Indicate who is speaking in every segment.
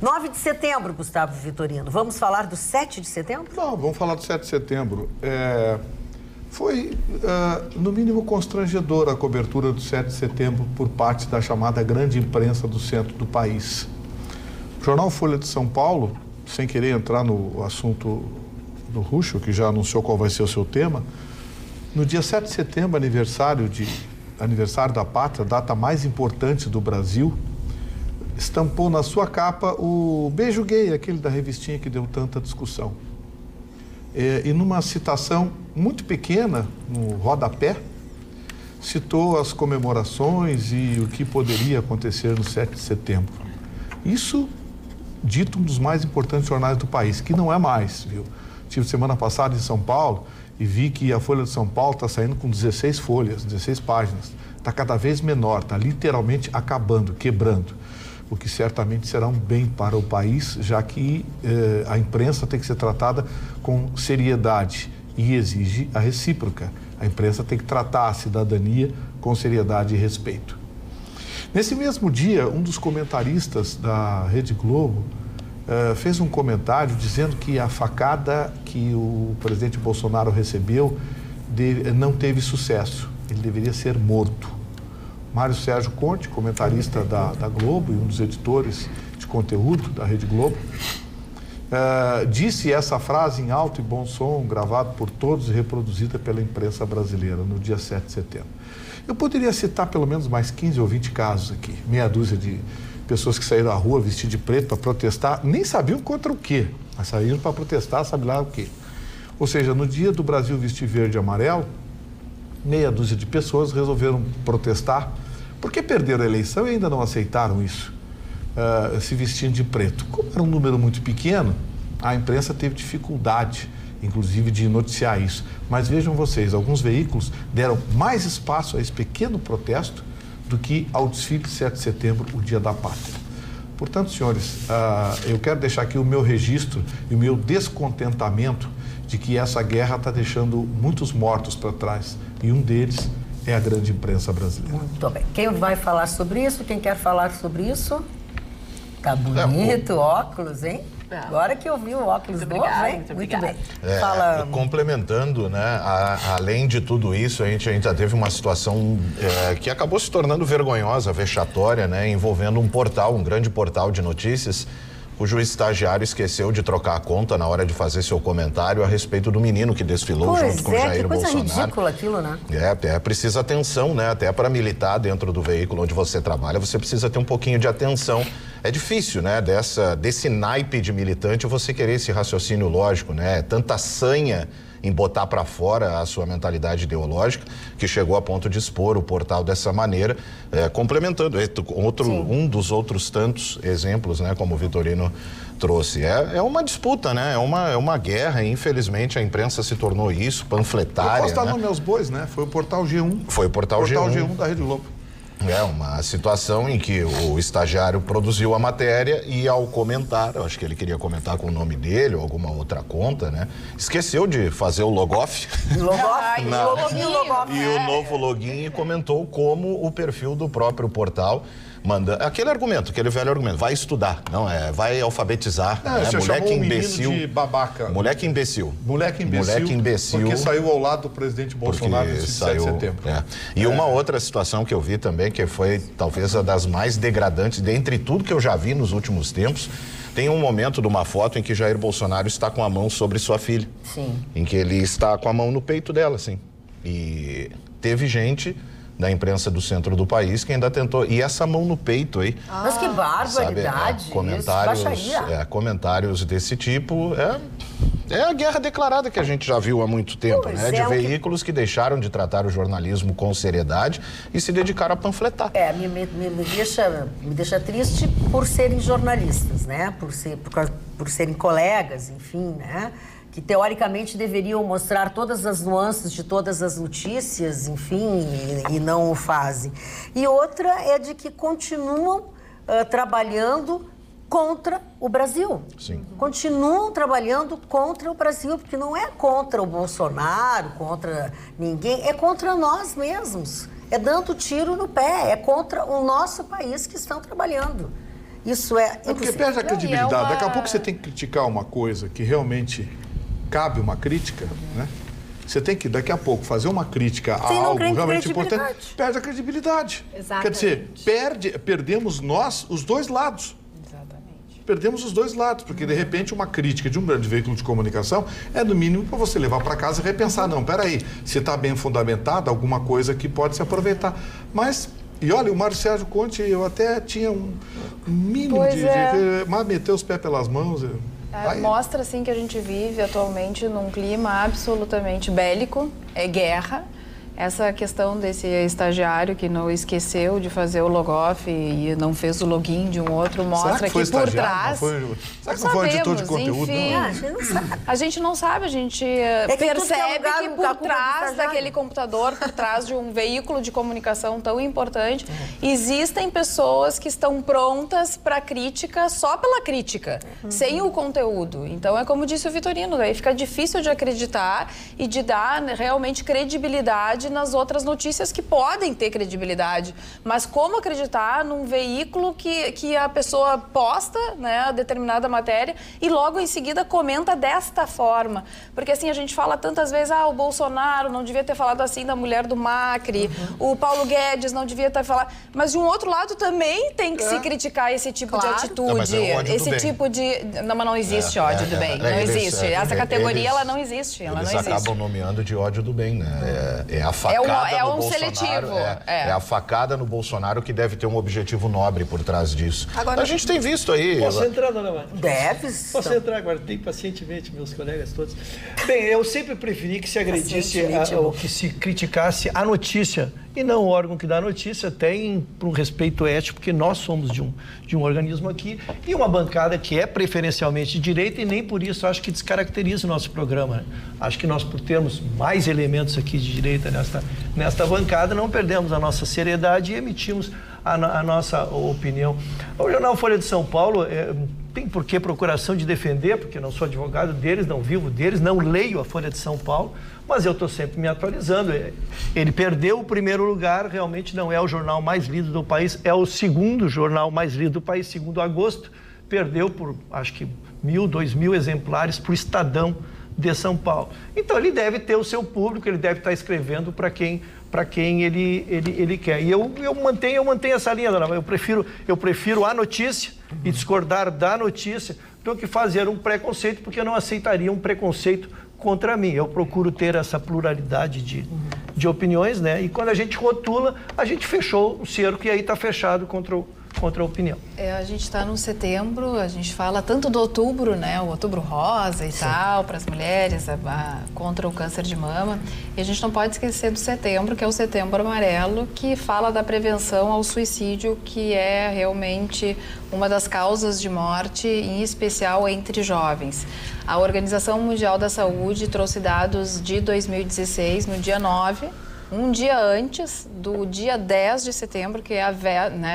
Speaker 1: 9 de setembro, Gustavo Vitorino. Vamos falar do 7 de setembro?
Speaker 2: Não, vamos falar do 7 de setembro. Foi, no mínimo, constrangedora a cobertura do 7 de setembro por parte da chamada grande imprensa do centro do país. O jornal Folha de São Paulo, sem querer entrar no assunto do Ruschel, que já anunciou qual vai ser o seu tema, no dia 7 de setembro, aniversário da pátria, data mais importante do Brasil, estampou na sua capa o beijo gay, aquele da revistinha que deu tanta discussão. E numa citação muito pequena, no rodapé, citou as comemorações e o que poderia acontecer no 7 de setembro. Isso dito um dos mais importantes jornais do país, que não é mais, viu? Estive semana passada em São Paulo e vi que a Folha de São Paulo está saindo com 16 folhas, 16 páginas. Está cada vez menor, está literalmente acabando, quebrando. O que certamente será um bem para o país, já que a imprensa tem que ser tratada com seriedade e exige a recíproca. A imprensa tem que tratar a cidadania com seriedade e respeito. Nesse mesmo dia, um dos comentaristas da Rede Globo fez um comentário dizendo que a facada que o presidente Bolsonaro recebeu não teve sucesso. Ele deveria ser morto. Mário Sérgio Conte, comentarista da Globo e um dos editores de conteúdo da Rede Globo, disse essa frase em alto e bom som, gravado por todos e reproduzida pela imprensa brasileira no dia 7 de setembro. Eu poderia citar pelo menos mais 15 ou 20 casos aqui, meia dúzia de pessoas que saíram à rua vestidas de preto para protestar, nem sabiam contra o quê, mas saíram para protestar, sabe lá o quê. Ou seja, no dia do Brasil vestir verde e amarelo, meia dúzia de pessoas resolveram protestar, porque perderam a eleição e ainda não aceitaram isso, se vestindo de preto. Como era um número muito pequeno, a imprensa teve dificuldade, inclusive, de noticiar isso. Mas vejam vocês, alguns veículos deram mais espaço a esse pequeno protesto do que ao desfile de 7 de setembro, o Dia da Pátria. Portanto, senhores, eu quero deixar aqui o meu registro e o meu descontentamento de que essa guerra está deixando muitos mortos para trás. E um deles é a grande imprensa brasileira.
Speaker 1: Muito bem. Quem vai falar sobre isso? Quem quer falar sobre isso? Tá bonito, óculos, hein? Agora que eu vi o óculos novo, hein? Muito bem.
Speaker 3: Fala... Complementando, né? Além de tudo isso, a gente ainda teve uma situação que acabou se tornando vergonhosa, vexatória, né? Envolvendo um portal, um grande portal de notícias, cujo estagiário esqueceu de trocar a conta na hora de fazer seu comentário a respeito do menino que desfilou junto com Jair Bolsonaro.
Speaker 1: Que coisa ridícula aquilo, né?
Speaker 3: Precisa atenção, né? Até para militar dentro do veículo onde você trabalha, você precisa ter um pouquinho de atenção. É difícil, né? Desse naipe de militante você querer esse raciocínio lógico, né? Tanta sanha em botar para fora a sua mentalidade ideológica, que chegou a ponto de expor o portal dessa maneira, complementando um dos outros tantos exemplos, né, como o Vitorino trouxe. É uma disputa, né? É uma guerra, e infelizmente a imprensa se tornou isso, panfletária.
Speaker 2: Eu posso dar nome aos bois, né? Foi o portal G1.
Speaker 3: Foi o portal
Speaker 2: G1 da Rede Globo.
Speaker 3: É uma situação em que o estagiário produziu a matéria e, ao comentar, eu acho que ele queria comentar com o nome dele ou alguma outra conta, né? Esqueceu de fazer o logoff. E o novo login, comentou como o perfil do próprio portal manda aquele velho argumento, vai estudar, não vai alfabetizar, moleque imbecil,
Speaker 2: de babaca.
Speaker 3: Moleque imbecil.
Speaker 2: Moleque imbecil. Porque saiu ao lado do presidente Bolsonaro nesse 7 de setembro.
Speaker 3: E uma outra situação que eu vi também, que foi talvez a das mais degradantes, dentre tudo que eu já vi nos últimos tempos, tem um momento de uma foto em que Jair Bolsonaro está com a mão sobre sua filha. Sim. Em que ele está com a mão no peito dela, assim. E teve gente da imprensa do centro do país que ainda tentou. E essa mão no peito aí.
Speaker 1: Mas que barbaridade!
Speaker 3: Comentários desse tipo. É a guerra declarada que a gente já viu há muito tempo, né? De veículos que deixaram de tratar o jornalismo com seriedade e se dedicaram a panfletar.
Speaker 1: Me deixa triste por serem jornalistas, né? Por serem colegas, enfim, né? Que teoricamente deveriam mostrar todas as nuances de todas as notícias, enfim, e não o fazem. E outra é de que continuam trabalhando contra o Brasil.
Speaker 3: Sim.
Speaker 1: Continuam trabalhando contra o Brasil, porque não é contra o Bolsonaro, contra ninguém, é contra nós mesmos. É dando tiro no pé, é contra o nosso país que estão trabalhando. Isso é
Speaker 2: Porque
Speaker 1: impossível.
Speaker 2: perde a credibilidade. Daqui a pouco você tem que criticar uma coisa que realmente cabe uma crítica, né? Você tem que, daqui a pouco, fazer uma crítica a algo realmente importante, perde a credibilidade.
Speaker 4: Exatamente.
Speaker 2: Quer dizer, perdemos nós os dois lados.
Speaker 4: Exatamente.
Speaker 2: Perdemos os dois lados, porque de repente uma crítica de um grande veículo de comunicação é no mínimo para você levar para casa e repensar. Não, peraí, se está bem fundamentada, alguma coisa que pode se aproveitar. Mas, e olha, o Mário Sérgio Conte, eu até tinha um mínimo mas meter os pés pelas mãos.
Speaker 4: Mostra, assim, que a gente vive atualmente num clima absolutamente bélico, é guerra. Essa questão desse estagiário que não esqueceu de fazer o logoff e não fez o login de um outro, mostra que por trás...
Speaker 2: Será que não foi um editor de conteúdo?
Speaker 4: Enfim,
Speaker 2: Não.
Speaker 4: a gente não sabe, a gente percebe que por trás daquele computador, por trás de um veículo de comunicação tão importante, existem pessoas que estão prontas para crítica só pela crítica, sem o conteúdo. Então, é como disse o Vitorino, daí fica difícil de acreditar e de dar realmente credibilidade nas outras notícias que podem ter credibilidade. Mas como acreditar num veículo que a pessoa posta, né, determinada matéria e logo em seguida comenta desta forma? Porque assim, a gente fala tantas vezes, o Bolsonaro não devia ter falado assim da mulher do Macri, o Paulo Guedes não devia ter falado... Mas de um outro lado também tem que se criticar esse tipo de atitude, esse tipo de... Não, mas não existe ódio do bem, não existe. Essa categoria, ela não existe, ela não existe.
Speaker 3: Eles acabam nomeando de ódio do bem, né? É a facada no Bolsonaro.
Speaker 4: Seletivo.
Speaker 3: É a facada no Bolsonaro que deve ter um objetivo nobre por trás disso. Agora, a gente tem visto aí...
Speaker 5: Posso entrar, dona Márcia?
Speaker 1: Deve.
Speaker 5: Posso entrar, aguardei pacientemente, meus colegas todos. Bem, eu sempre preferi que se agredisse ou que se criticasse a notícia e não o órgão que dá a notícia, tem por um respeito ético, porque nós somos de um organismo aqui e uma bancada que é preferencialmente de direita e nem por isso acho que descaracteriza o nosso programa, né? Acho que nós, por termos mais elementos aqui de direita nesta bancada, não perdemos a nossa seriedade e emitimos a nossa opinião. O jornal Folha de São Paulo tem por que procuração de defender, porque não sou advogado deles, não vivo deles, não leio a Folha de São Paulo, mas eu estou sempre me atualizando. Ele perdeu o primeiro lugar, realmente não é o jornal mais lido do país, é o segundo jornal mais lido do país, segundo Agosto, perdeu por, acho que 1.000, 2.000 exemplares para o Estadão de São Paulo. Então ele deve ter o seu público, ele deve estar escrevendo para quem ele quer. E eu mantenho essa linha, dona. Eu prefiro a notícia e discordar da notícia do que fazer um preconceito, porque eu não aceitaria um preconceito contra mim. Eu procuro ter essa pluralidade de opiniões, né? E quando a gente rotula, a gente fechou o cerco e aí está fechado contra a opinião.
Speaker 4: A gente está no setembro, a gente fala tanto do outubro, né? O outubro rosa e tal, para as mulheres, contra o câncer de mama. E a gente não pode esquecer do setembro, que é o Setembro Amarelo, que fala da prevenção ao suicídio, que é realmente uma das causas de morte, em especial entre jovens. A Organização Mundial da Saúde trouxe dados de 2016, no dia 9, um dia antes do dia 10 de setembro, que é a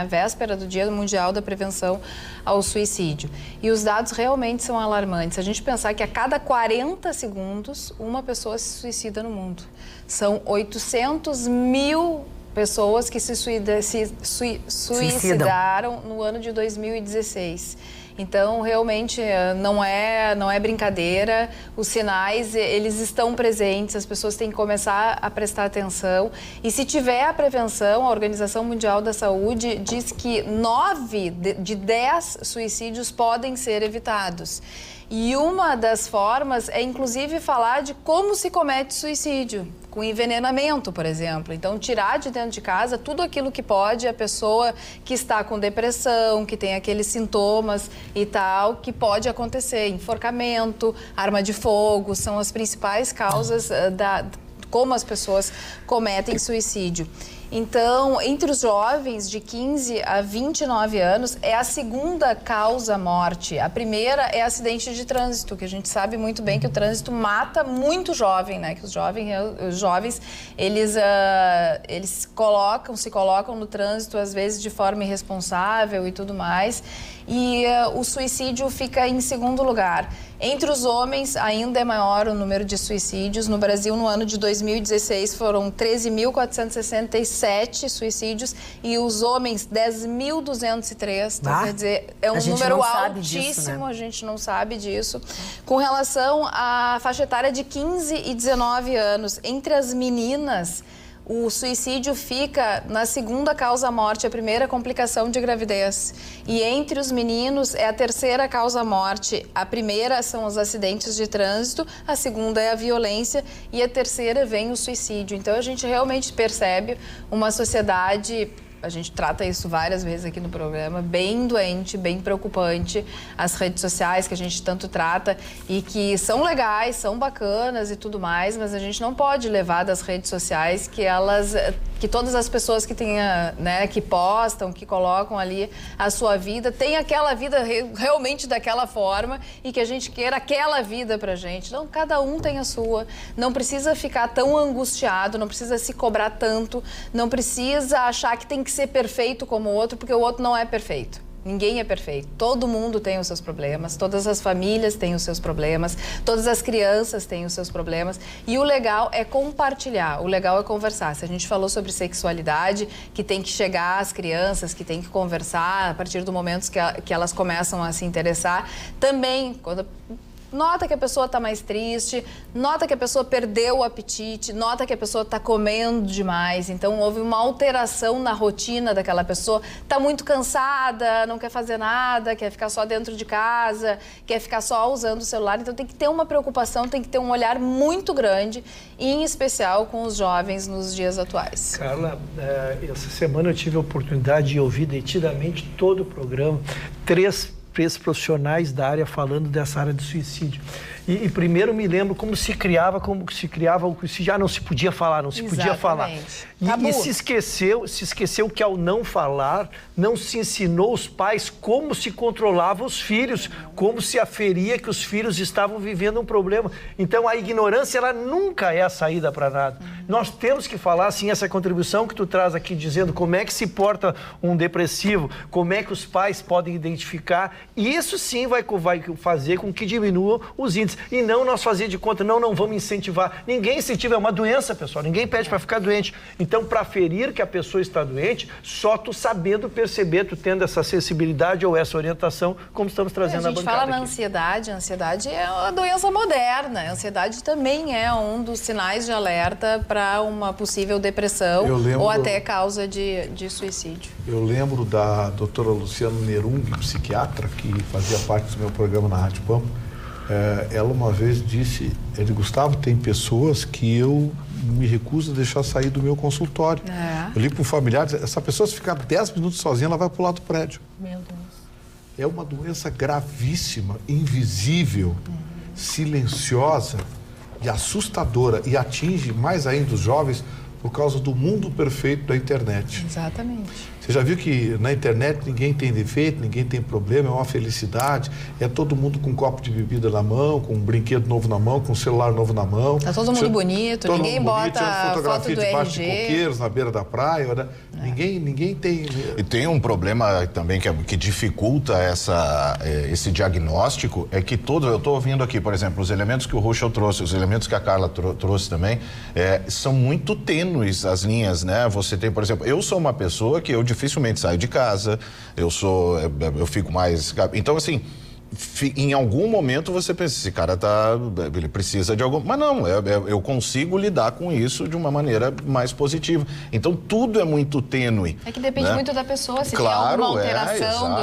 Speaker 4: véspera do Dia Mundial da Prevenção ao Suicídio. E os dados realmente são alarmantes. Se a gente pensar que a cada 40 segundos, uma pessoa se suicida no mundo. São 800 mil pessoas que se suicidaram no ano de 2016. Então, realmente, não é brincadeira. Os sinais, eles estão presentes, as pessoas têm que começar a prestar atenção. E se tiver a prevenção, a Organização Mundial da Saúde diz que 9 de 10 suicídios podem ser evitados. E uma das formas é, inclusive, falar de como se comete suicídio, com envenenamento, por exemplo. Então, tirar de dentro de casa tudo aquilo que pode a pessoa que está com depressão, que tem aqueles sintomas e tal, que pode acontecer. Enforcamento, arma de fogo, são as principais causas como as pessoas cometem suicídio. Então, entre os jovens de 15 a 29 anos, é a segunda causa morte. A primeira é acidente de trânsito, que a gente sabe muito bem que o trânsito mata muito jovem, né? Que os jovens, eles se colocam no trânsito, às vezes, de forma irresponsável e tudo mais. E o suicídio fica em segundo lugar. Entre os homens, ainda é maior o número de suicídios. No Brasil, no ano de 2016, foram 13.467 7 suicídios e os homens 10.203. Então, quer dizer, é um número altíssimo, a gente não sabe disso. Com relação à faixa etária de 15 e 19 anos, entre as meninas, o suicídio fica na segunda causa-morte, a primeira complicação de gravidez. E entre os meninos é a terceira causa-morte. A primeira são os acidentes de trânsito, a segunda é a violência e a terceira vem o suicídio. Então a gente realmente percebe uma sociedade... A gente trata isso várias vezes aqui no programa, bem doente, bem preocupante. As redes sociais que a gente tanto trata e que são legais, são bacanas e tudo mais, mas a gente não pode levar das redes sociais que todas as pessoas que que postam, que colocam ali a sua vida, tem aquela vida realmente daquela forma e que a gente queira aquela vida pra gente. Não, cada um tem a sua. Não precisa ficar tão angustiado, não precisa se cobrar tanto, não precisa achar que tem que ser perfeito como o outro, porque o outro não é perfeito. Ninguém é perfeito. Todo mundo tem os seus problemas, todas as famílias têm os seus problemas, todas as crianças têm os seus problemas. E o legal é compartilhar, o legal é conversar. Se a gente falou sobre sexualidade, que tem que chegar às crianças, que tem que conversar a partir do momento que elas começam a se interessar, também, quando... Nota que a pessoa está mais triste, nota que a pessoa perdeu o apetite, nota que a pessoa está comendo demais. Então, houve uma alteração na rotina daquela pessoa. Está muito cansada, não quer fazer nada, quer ficar só dentro de casa, quer ficar só usando o celular. Então, tem que ter uma preocupação, tem que ter um olhar muito grande, em especial com os jovens nos dias atuais.
Speaker 5: Carla, essa semana eu tive a oportunidade de ouvir detidamente todo o programa, três profissionais da área falando dessa área do suicídio. E primeiro me lembro como se criava o suicídio. Já não se podia falar, não se podia falar. E se esqueceu que ao não falar, não se ensinou os pais como se controlava os filhos, como se aferia que os filhos estavam vivendo um problema. Então a ignorância, ela nunca é a saída para nada. Nós temos que falar, assim, essa contribuição que tu traz aqui, dizendo como é que se porta um depressivo, como é que os pais podem identificar. E isso sim vai fazer com que diminuam os índices. E não nós fazer de conta, não vamos incentivar. Ninguém incentiva, é uma doença, pessoal. Ninguém pede para ficar doente. Então, para ferir que a pessoa está doente, só tu sabendo perceber, tu tendo essa sensibilidade ou essa orientação, como estamos trazendo na bancada.
Speaker 4: A gente fala na ansiedade. A ansiedade é uma doença moderna. A ansiedade também é um dos sinais de alerta para uma possível depressão ou até causa de suicídio.
Speaker 2: Eu lembro da doutora Luciana Nerung, psiquiatra, que fazia parte do meu programa na Rádio Pampa. Ela uma vez disse, Gustavo, tem pessoas que eu me recuso a deixar sair do meu consultório. Eu ligo para um familiar, essa pessoa, se ficar 10 minutos sozinha, ela vai para o lado do prédio.
Speaker 4: Meu Deus.
Speaker 2: É uma doença gravíssima, invisível, silenciosa e assustadora, e atinge mais ainda os jovens por causa do mundo perfeito da internet.
Speaker 4: Exatamente.
Speaker 2: Você já viu que na internet ninguém tem defeito, ninguém tem problema, é uma felicidade, é todo mundo com um copo de bebida na mão, com um brinquedo novo na mão, com um celular novo na mão.
Speaker 4: Tá todo mundo bonito, ninguém bota
Speaker 2: fotografia
Speaker 4: foto do
Speaker 2: debaixo de
Speaker 4: RG.
Speaker 2: coqueiros na beira da praia, né? Ninguém tem...
Speaker 3: E tem um problema também que dificulta esse diagnóstico, é que eu estou ouvindo aqui, por exemplo, os elementos que o Ruschel trouxe, os elementos que a Carla trouxe também, são muito tênues as linhas, né? Você tem, por exemplo, eu sou uma pessoa que eu dificilmente saio de casa, eu fico mais... Então, assim, em algum momento você pensa, esse cara ele precisa de algum... Mas não, eu consigo lidar com isso de uma maneira mais positiva. Então, tudo é muito tênue.
Speaker 4: É que depende, né, muito da pessoa, se
Speaker 3: claro,
Speaker 4: tem alguma alteração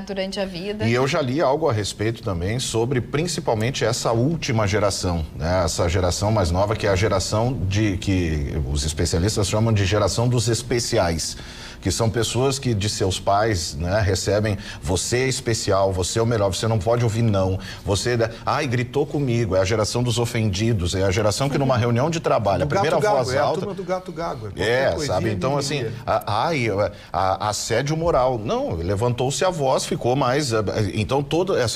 Speaker 4: durante a vida.
Speaker 3: E eu já li algo a respeito também sobre, principalmente, essa última geração, né? Essa geração mais nova, que é a geração que os especialistas chamam de geração dos especiais, que são pessoas que de seus pais, né, recebem: você é especial, você é o melhor, você não pode ouvir não, você, gritou comigo. É a geração dos ofendidos, é a geração que numa reunião de trabalho, a primeira voz alta... É a turma
Speaker 2: do gato gago.
Speaker 3: Sabe? Então, assim, assédio moral. Não, levantou-se a voz, ficou mais... Então,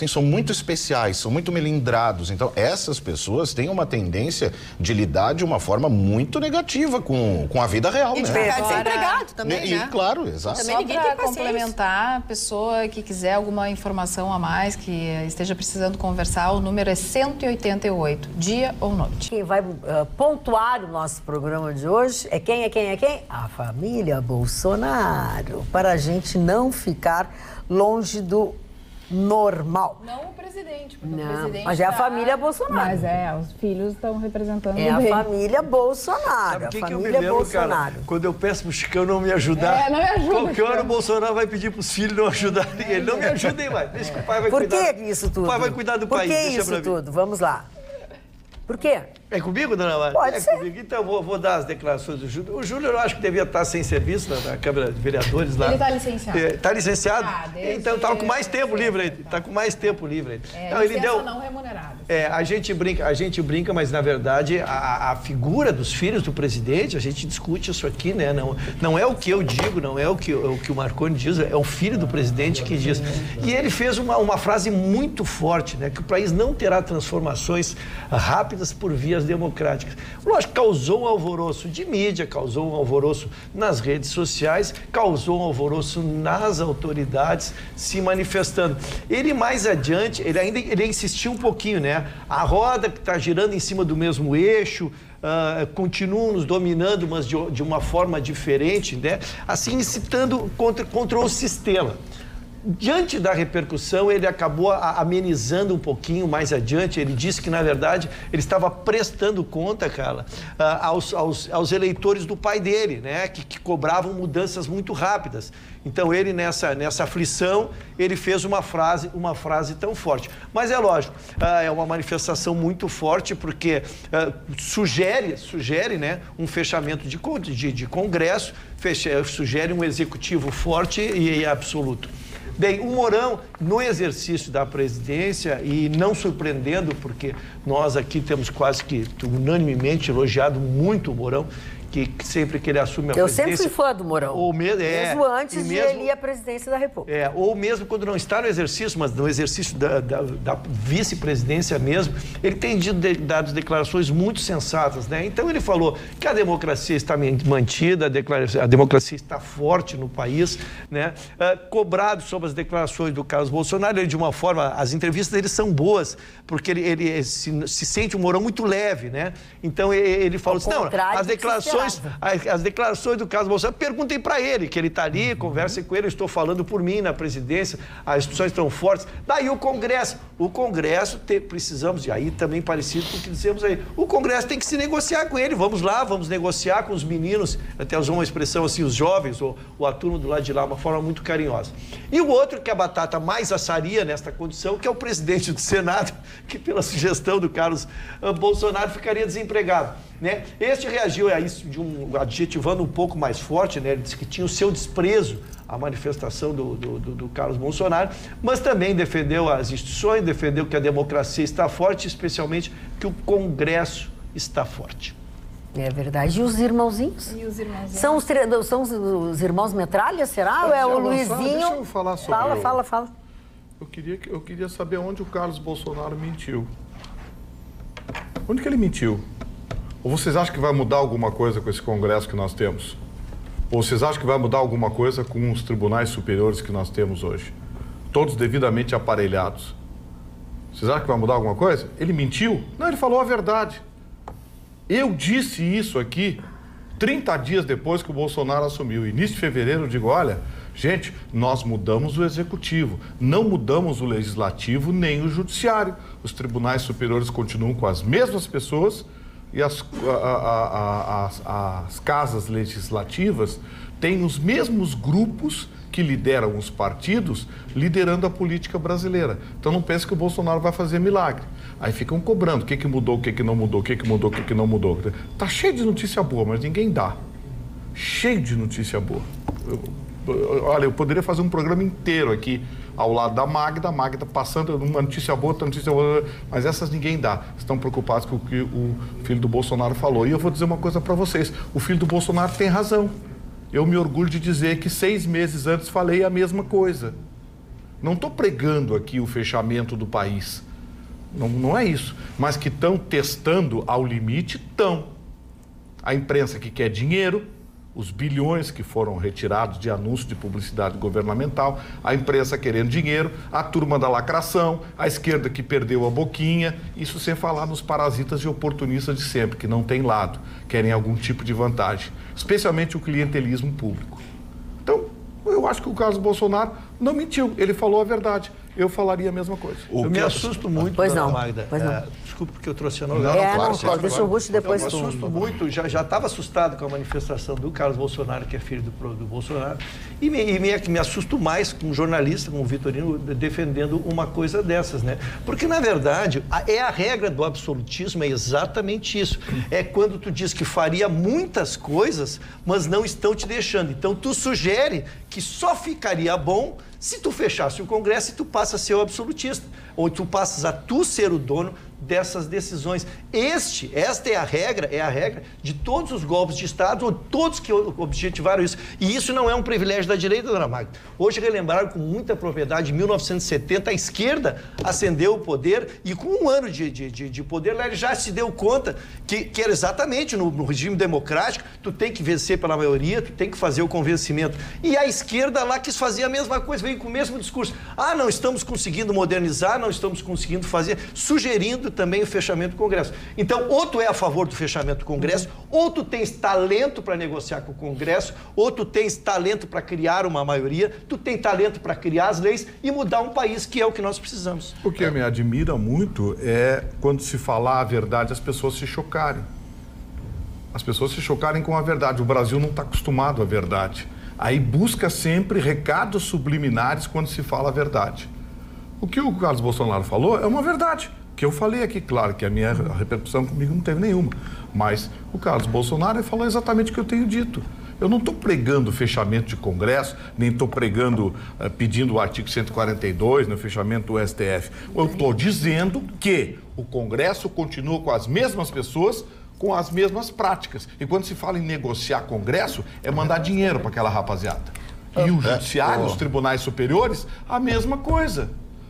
Speaker 3: são muito especiais, são muito melindrados. Então, essas pessoas têm uma tendência de lidar de uma forma muito negativa com a vida real,
Speaker 1: e
Speaker 3: né?
Speaker 1: de ficar desempregado também, né?
Speaker 3: claro, exato.
Speaker 4: Só para complementar, a pessoa que quiser alguma informação a mais, que esteja precisando conversar, o número é 188, dia ou noite.
Speaker 1: Quem vai pontuar o nosso programa de hoje é quem? A família Bolsonaro, para a gente não ficar longe do normal.
Speaker 4: Não o presidente, porque
Speaker 1: não,
Speaker 4: o presidente
Speaker 1: mas é a família Bolsonaro.
Speaker 6: Mas os filhos estão representando
Speaker 1: É a
Speaker 6: bem.
Speaker 1: família Bolsonaro.
Speaker 5: Sabe o que eu me
Speaker 1: família
Speaker 5: lembro,
Speaker 1: Bolsonaro.
Speaker 5: cara? Quando eu peço pro Chicão não me ajudar.
Speaker 6: Não me ajuda,
Speaker 5: qualquer hora
Speaker 6: Chicão.
Speaker 5: o Bolsonaro vai pedir pros filhos não ajudarem ele. Não me ajudem mais. Deixa que o pai vai
Speaker 1: Por
Speaker 5: cuidar.
Speaker 1: que isso tudo?
Speaker 5: O pai vai cuidar do país.
Speaker 1: Por que
Speaker 5: deixa
Speaker 1: isso
Speaker 5: pra mim.
Speaker 1: tudo? Vamos lá. Por quê?
Speaker 5: É comigo, dona Mara?
Speaker 1: Pode ser.
Speaker 5: Comigo. Então, vou dar as declarações do Júlio. O Júlio, eu acho que devia estar sem serviço na Câmara de Vereadores lá.
Speaker 4: Ele está licenciado.
Speaker 5: Está licenciado?
Speaker 4: Desde
Speaker 5: Então, estava com mais tempo livre aí. Está com mais tempo livre aí. Então, ele
Speaker 4: licença
Speaker 5: deu...
Speaker 4: não remunerada.
Speaker 5: A gente brinca, mas na verdade a figura dos filhos do presidente, a gente discute isso aqui, né? Não é o que eu digo, não é o que o Marconi diz, é o filho do presidente que diz. E ele fez uma frase muito forte, né? Que o país não terá transformações rápidas por vias democráticas. Lógico, causou um alvoroço de mídia, causou um alvoroço nas redes sociais, causou um alvoroço nas autoridades se manifestando. Ele mais adiante, ele insistiu um pouquinho, né? A roda que está girando em cima do mesmo eixo, continuam nos dominando, mas de uma forma diferente, né? Assim, incitando contra o sistema. Diante da repercussão, ele acabou amenizando um pouquinho mais adiante. Ele disse que, na verdade, ele estava prestando conta, Carla, aos eleitores do pai dele, né? Que cobravam mudanças muito rápidas. Então, ele, nessa aflição, ele fez uma frase tão forte. Mas é lógico, é uma manifestação muito forte, porque sugere, né, um fechamento de Congresso, sugere um executivo forte e absoluto. Bem, o Mourão, no exercício da presidência, e não surpreendendo, porque nós aqui temos quase que unanimemente elogiado muito o Mourão, que sempre que ele assume a presidência...
Speaker 1: Eu sempre fui fã do Mourão, mesmo antes de ele ir à presidência da República.
Speaker 5: Ou mesmo quando não está no exercício, mas no exercício da vice-presidência mesmo, ele tem dado declarações muito sensatas, né? Então ele falou que a democracia está mantida, a democracia está forte no país, né? Cobrado sobre as declarações do Carlos Bolsonaro, ele, de uma forma, as entrevistas dele são boas, porque ele se sente um Mourão muito leve, né? Então ele falou assim, não, as declarações do Carlos Bolsonaro, perguntem para ele, que ele está ali, conversem com ele, eu estou falando por mim na presidência, as instituições estão fortes. Daí o Congresso precisamos, e aí também parecido com o que dizemos aí, o Congresso tem que se negociar com ele, vamos lá, vamos negociar com os meninos, até usou uma expressão assim, os jovens, ou a turma do lado de lá, uma forma muito carinhosa. E o outro, que é a batata mais assaria nesta condição, que é o presidente do Senado, que pela sugestão do Carlos Bolsonaro ficaria desempregado, né? Este reagiu a isso adjetivando um pouco mais forte, né? Ele disse que tinha o seu desprezo à manifestação do Carlos Bolsonaro, mas também defendeu as instituições, defendeu que a democracia está forte, especialmente que o Congresso está forte.
Speaker 1: É verdade. E os irmãozinhos?
Speaker 4: E os irmãozinhos?
Speaker 1: São os irmãos Metralha, será? Ou é o Luizinho?
Speaker 2: Deixa eu falar sobre
Speaker 1: Fala.
Speaker 2: Eu queria saber onde o Carlos Bolsonaro mentiu. Onde que ele mentiu? Ou vocês acham que vai mudar alguma coisa com esse Congresso que nós temos? Ou vocês acham que vai mudar alguma coisa com os tribunais superiores que nós temos hoje? Todos devidamente aparelhados. Vocês acham que vai mudar alguma coisa? Ele mentiu? Não, ele falou a verdade. Eu disse isso aqui 30 dias depois que o Bolsonaro assumiu. Início de fevereiro eu digo, olha, gente, nós mudamos o executivo, não mudamos o legislativo nem o judiciário. Os tribunais superiores continuam com as mesmas pessoas e as casas legislativas têm os mesmos grupos que lideram os partidos, liderando a política brasileira. Então não pense que o Bolsonaro vai fazer milagre. Aí ficam cobrando o que mudou, o que não mudou, o que mudou, o que não mudou. Tá cheio de notícia boa, mas ninguém dá. Cheio de notícia boa. Olha, eu poderia fazer um programa inteiro aqui ao lado da Magda passando uma notícia boa, outra notícia boa, mas essas ninguém dá. Estão preocupados com o que o filho do Bolsonaro falou. E eu vou dizer uma coisa para vocês, o filho do Bolsonaro tem razão. Eu me orgulho de dizer que 6 meses antes falei a mesma coisa. Não estou pregando aqui o fechamento do país. Não é isso. Mas que estão testando ao limite, estão. A imprensa que quer dinheiro, os bilhões que foram retirados de anúncios de publicidade governamental, a imprensa querendo dinheiro, a turma da lacração, a esquerda que perdeu a boquinha, isso sem falar nos parasitas e oportunistas de sempre, que não tem lado, querem algum tipo de vantagem, especialmente o clientelismo público. Então, eu acho que o Carlos Bolsonaro não mentiu, ele falou a verdade. Eu falaria a mesma coisa.
Speaker 5: Eu me assusto muito,
Speaker 1: pois
Speaker 5: dona
Speaker 1: não,
Speaker 5: Magda.
Speaker 1: pois não.
Speaker 5: Desculpe porque eu trouxe a
Speaker 1: Não, deixa o Ruth depois
Speaker 5: eu me assusto muito, já estava assustado com a manifestação do Carlos Bolsonaro, que é filho do Bolsonaro, e me assusto mais com um jornalista, como o Vitorino, defendendo uma coisa dessas, né? Porque, na verdade, a regra do absolutismo é exatamente isso. É quando tu diz que faria muitas coisas, mas não estão te deixando. Então, tu sugere que só ficaria bom se tu fechasse o Congresso e tu passa a ser o absolutista, ou tu passas a tu ser o dono dessas decisões. Esta é a regra de todos os golpes de Estado, ou todos que objetivaram isso. E isso não é um privilégio da direita, dona Magda. Hoje relembraram com muita propriedade, em 1970, a esquerda ascendeu o poder e com um ano de poder, lá ele já se deu conta que era exatamente no regime democrático, tu tem que vencer pela maioria, tu tem que fazer o convencimento. E a esquerda lá quis fazer a mesma coisa, veio com o mesmo discurso. Não estamos conseguindo modernizar, não estamos conseguindo fazer, sugerindo também o fechamento do Congresso. Então, ou tu é a favor do fechamento do Congresso, ou tu tens talento para negociar com o Congresso, ou tu tens talento para criar uma maioria, tu tens talento para criar as leis e mudar um país, que é o que nós precisamos.
Speaker 2: O que me admira muito é quando se falar a verdade, as pessoas se chocarem. As pessoas se chocarem com a verdade. O Brasil não está acostumado à verdade. Aí busca sempre recados subliminares quando se fala a verdade. O que o Carlos Bolsonaro falou é uma verdade. Que eu falei aqui, claro que a minha repercussão comigo não teve nenhuma, mas o Carlos Bolsonaro falou exatamente o que eu tenho dito. Eu não estou pregando fechamento de Congresso, nem estou pregando, pedindo o artigo 142 no fechamento do STF. Eu estou dizendo que o Congresso continua com as mesmas pessoas, com as mesmas práticas. E quando se fala em negociar Congresso, é mandar dinheiro para aquela rapaziada. E o Judiciário, os tribunais superiores, a mesma coisa.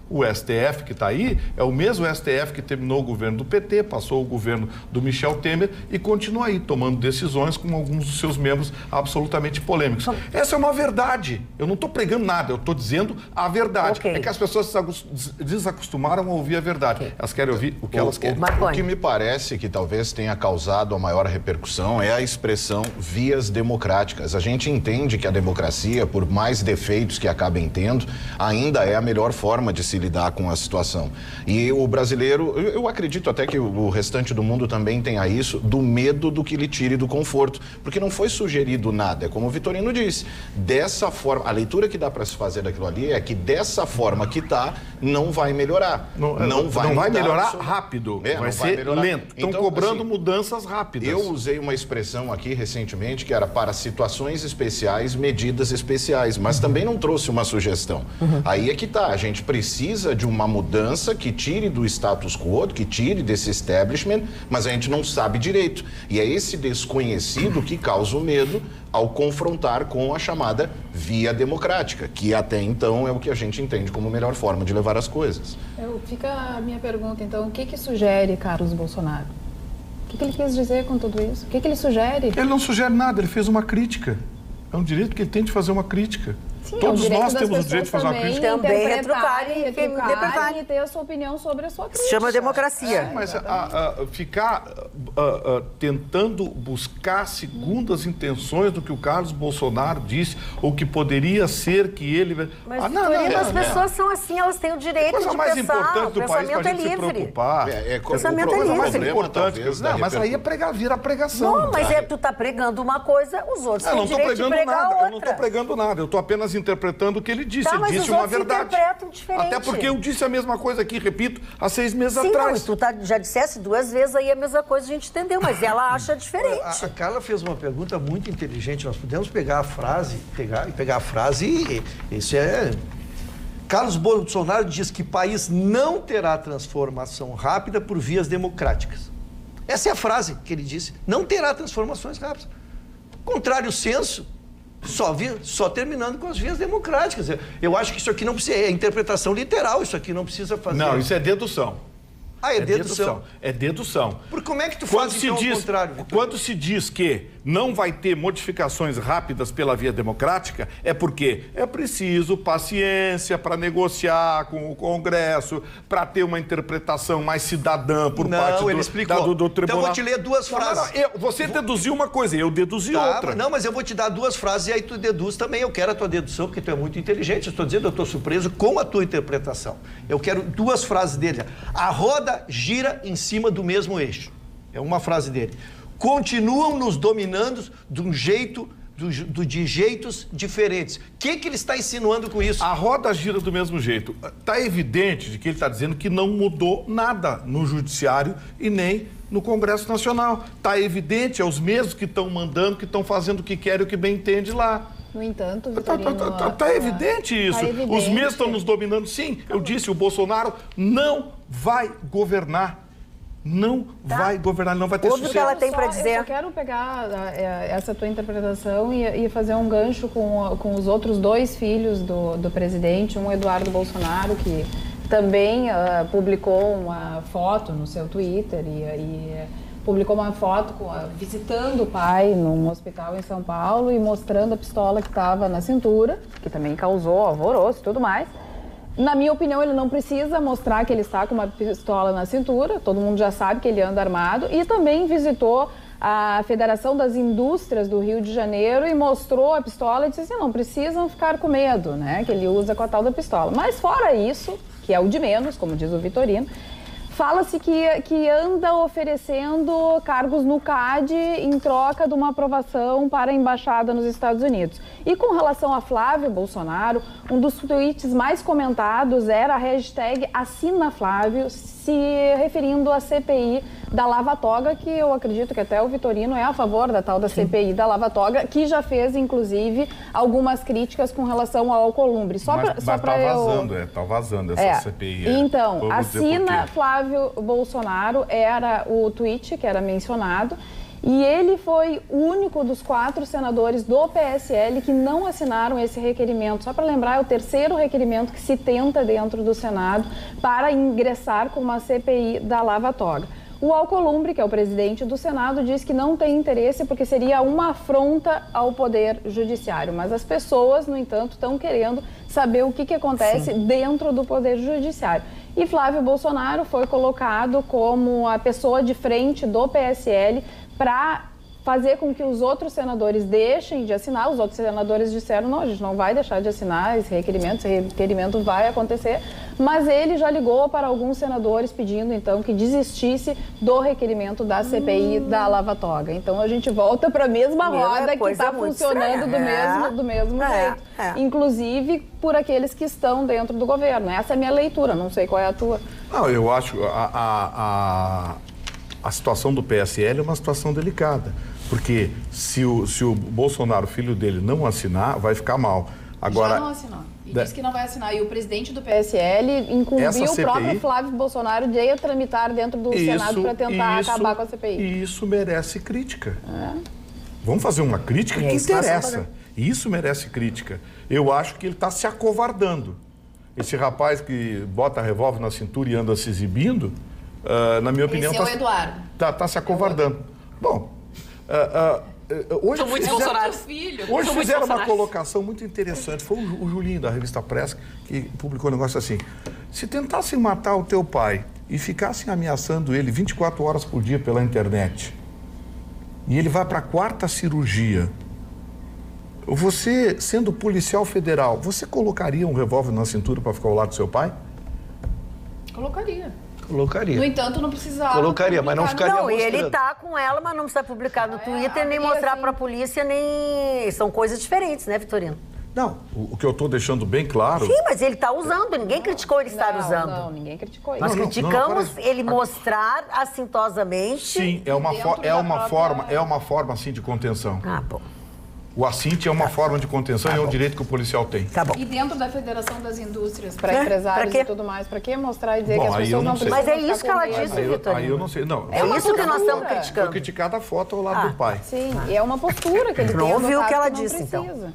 Speaker 2: O STF que está aí é o mesmo STF que terminou o governo do PT, passou o governo do Michel Temer e continua aí tomando decisões com alguns dos seus membros absolutamente polêmicos. Essa é uma verdade. Eu não estou pregando nada, eu estou dizendo a verdade. É que as pessoas se desacostumaram a ouvir a verdade. Elas querem ouvir o que elas querem.
Speaker 3: O que me parece que talvez tenha causado a maior repercussão é a expressão vias democráticas. A gente entende que a democracia, por mais defeitos que acabem tendo, ainda é a melhor forma de se lidar com a situação. E o brasileiro, eu acredito até que o restante do mundo também tenha isso, do medo do que lhe tire do conforto, porque não foi sugerido nada, é como o Vitorino disse, dessa forma, a leitura que dá para se fazer daquilo ali é que dessa forma que está, não vai melhorar. Não vai
Speaker 2: melhorar rápido, vai ser lento. Estão cobrando assim, mudanças rápidas.
Speaker 3: Eu usei uma expressão aqui recentemente que era para situações especiais, medidas especiais, mas também não trouxe uma sugestão. Aí é que tá, a gente precisa de uma mudança que tire do status quo, que tire desse establishment, mas a gente não sabe direito. E é esse desconhecido que causa o medo ao confrontar com a chamada via democrática, que até então é o que a gente entende como a melhor forma de levar as coisas.
Speaker 6: Fica a minha pergunta, então, o que sugere Carlos Bolsonaro? O que ele quis dizer com tudo isso? O que ele sugere?
Speaker 2: Ele não sugere nada, ele fez uma crítica. É um direito que ele tem de fazer uma crítica.
Speaker 6: Sim,
Speaker 2: todos nós temos o direito de fazer uma crítica.
Speaker 1: Também retrucarem
Speaker 6: e ter a sua opinião sobre a sua crítica.
Speaker 1: Se chama democracia.
Speaker 2: Mas ficar tentando buscar segundas intenções do que o Carlos Bolsonaro disse, ou que poderia ser que ele...
Speaker 1: Mas, as pessoas são assim, elas têm o direito de pensar.
Speaker 2: A coisa mais importante do país para a gente se preocupar.
Speaker 1: Pensamento é livre.
Speaker 2: Mais importante. Não, mas aí vira pregação.
Speaker 1: Não, mas tu está pregando uma coisa, os outros têm o direito de pregar outra.
Speaker 2: Eu não estou pregando nada, eu estou apenas interpretando o que ele disse. Ele disse uma verdade. Até porque eu disse a mesma coisa aqui, repito, há 6 meses atrás.
Speaker 1: Sim, tu já dissesse 2 vezes aí a mesma coisa, a gente entendeu, mas ela acha diferente.
Speaker 5: A Carla fez uma pergunta muito inteligente, nós podemos pegar a frase, isso é... Carlos Bolsonaro diz que o país não terá transformação rápida por vias democráticas. Essa é a frase que ele disse, não terá transformações rápidas. Contrário senso, só terminando com as vias democráticas. Eu acho que isso aqui não precisa, é interpretação literal, isso aqui não precisa fazer...
Speaker 2: Não, isso é dedução.
Speaker 5: Ah, é dedução.
Speaker 7: É dedução.
Speaker 5: Por como é que tu faz isso ao contrário, Vitor?
Speaker 7: Quando se diz que não vai ter modificações rápidas pela via democrática, é porque é preciso paciência para negociar com o Congresso, para ter uma interpretação mais cidadã por parte do tribunal.
Speaker 5: Então eu vou te ler duas frases.
Speaker 7: Você deduziu uma coisa, eu deduzi outra.
Speaker 5: Não, mas eu vou te dar duas frases e aí tu deduz também. Eu quero a tua dedução, porque tu é muito inteligente. Eu estou dizendo, eu estou surpreso com a tua interpretação. Eu quero duas frases dele. A roda gira em cima do mesmo eixo. É uma frase dele. Continuam nos dominando de jeitos diferentes. O que ele está insinuando com isso?
Speaker 7: A roda gira do mesmo jeito. Está evidente de que ele está dizendo que não mudou nada no Judiciário e nem no Congresso Nacional. Está evidente, é os mesmos que estão mandando, que estão fazendo o que querem, o que bem entende lá.
Speaker 6: No entanto, Vitorino...
Speaker 7: Está evidente isso. Os mesmos estão nos dominando. Sim, eu disse, o Bolsonaro não vai governar. Não vai governar, não vai ter
Speaker 1: Ouve o que ela tem para dizer.
Speaker 6: Eu só quero pegar essa tua interpretação e fazer um gancho com os outros dois filhos do presidente, um Eduardo Bolsonaro, que também publicou uma foto no seu Twitter e publicou uma foto visitando o pai num hospital em São Paulo e mostrando a pistola que estava na cintura, que também causou alvoroço e tudo mais. Na minha opinião, ele não precisa mostrar que ele está com uma pistola na cintura, todo mundo já sabe que ele anda armado, e também visitou a Federação das Indústrias do Rio de Janeiro e mostrou a pistola e disse assim, não precisam ficar com medo, né, que ele usa com a tal da pistola. Mas fora isso, que é o de menos, como diz o Vitorino, fala-se que anda oferecendo cargos no CAD em troca de uma aprovação para a embaixada nos Estados Unidos. E com relação a Flávio Bolsonaro, um dos tweets mais comentados era a hashtag #AssinaFlávio, se referindo à CPI da Lava Toga, que eu acredito que até o Vitorino é a favor da tal da CPI da Lava Toga, que já fez, inclusive, algumas críticas com relação ao Alcolumbre.
Speaker 7: Mas tá vazando essa CPI.
Speaker 6: Então, assina Flávio Bolsonaro era o tweet que era mencionado, e ele foi o único dos 4 senadores do PSL que não assinaram esse requerimento. Só para lembrar, é o terceiro requerimento que se tenta dentro do Senado para ingressar com uma CPI da Lava Toga. O Alcolumbre, que é o presidente do Senado, diz que não tem interesse porque seria uma afronta ao Poder Judiciário. Mas as pessoas, no entanto, estão querendo saber o que acontece dentro do Poder Judiciário. E Flávio Bolsonaro foi colocado como a pessoa de frente do PSL para fazer com que os outros senadores deixem de assinar. Os outros senadores disseram, não, a gente não vai deixar de assinar esse requerimento vai acontecer. Mas ele já ligou para alguns senadores pedindo, então, que desistisse do requerimento da CPI da Lava Toga. Então, a gente volta para a mesma roda que está funcionando do mesmo jeito. Inclusive, por aqueles que estão dentro do governo. Essa é a minha leitura, não sei qual é a tua.
Speaker 7: Não, eu acho a situação do PSL é uma situação delicada, porque se o Bolsonaro, filho dele, não assinar, vai ficar mal. Agora,
Speaker 6: já não assinou. E disse que não vai assinar. E o presidente do PSL incumbiu o próprio Flávio Bolsonaro de ir tramitar dentro do Senado para tentar acabar com a CPI.
Speaker 7: E isso merece crítica. Vamos fazer uma crítica que interessa. Isso merece crítica. Eu acho que ele está se acovardando. Esse rapaz que bota revólver na cintura e anda se exibindo, na minha opinião...
Speaker 6: Esse é o Eduardo.
Speaker 7: Tá se acovardando. Bom, hoje fizeram uma colocação muito interessante. Foi o Julinho, da revista Press, que publicou um negócio assim. Se tentassem matar o teu pai e ficassem ameaçando ele 24 horas por dia pela internet, e ele vai para a 4ª cirurgia, você, sendo policial federal, você colocaria um revólver na cintura para ficar ao lado do seu pai?
Speaker 6: Colocaria.
Speaker 5: Colocaria.
Speaker 6: No entanto, não precisava.
Speaker 5: Colocaria, mas não ficaria mostrando.
Speaker 1: E ele tá com ela, mas não precisa publicar no Twitter, nem mostrar para a polícia, nem... São coisas diferentes, né, Vitorino?
Speaker 7: Não, o que eu estou deixando bem claro...
Speaker 1: Sim, mas ele está usando, ninguém criticou ele estar usando.
Speaker 6: Não, ninguém criticou ele.
Speaker 1: Nós criticamos ele mostrar assintosamente...
Speaker 7: Sim, é uma forma assim de contenção.
Speaker 1: Ah, bom.
Speaker 7: O assinte é uma forma de contenção e é um direito que o policial tem.
Speaker 1: Tá bom.
Speaker 6: E dentro da Federação das Indústrias, para empresários e tudo mais, para que mostrar e dizer que as pessoas não precisam...
Speaker 1: Mas é isso que ela disse, Vitorino.
Speaker 7: Aí eu não sei, não.
Speaker 1: É isso que nós estamos criticando.
Speaker 7: Foi criticada a foto ao lado do pai.
Speaker 6: Sim, e é uma postura que ele tem.
Speaker 1: Não ouviu o que ela
Speaker 6: disse,
Speaker 1: então.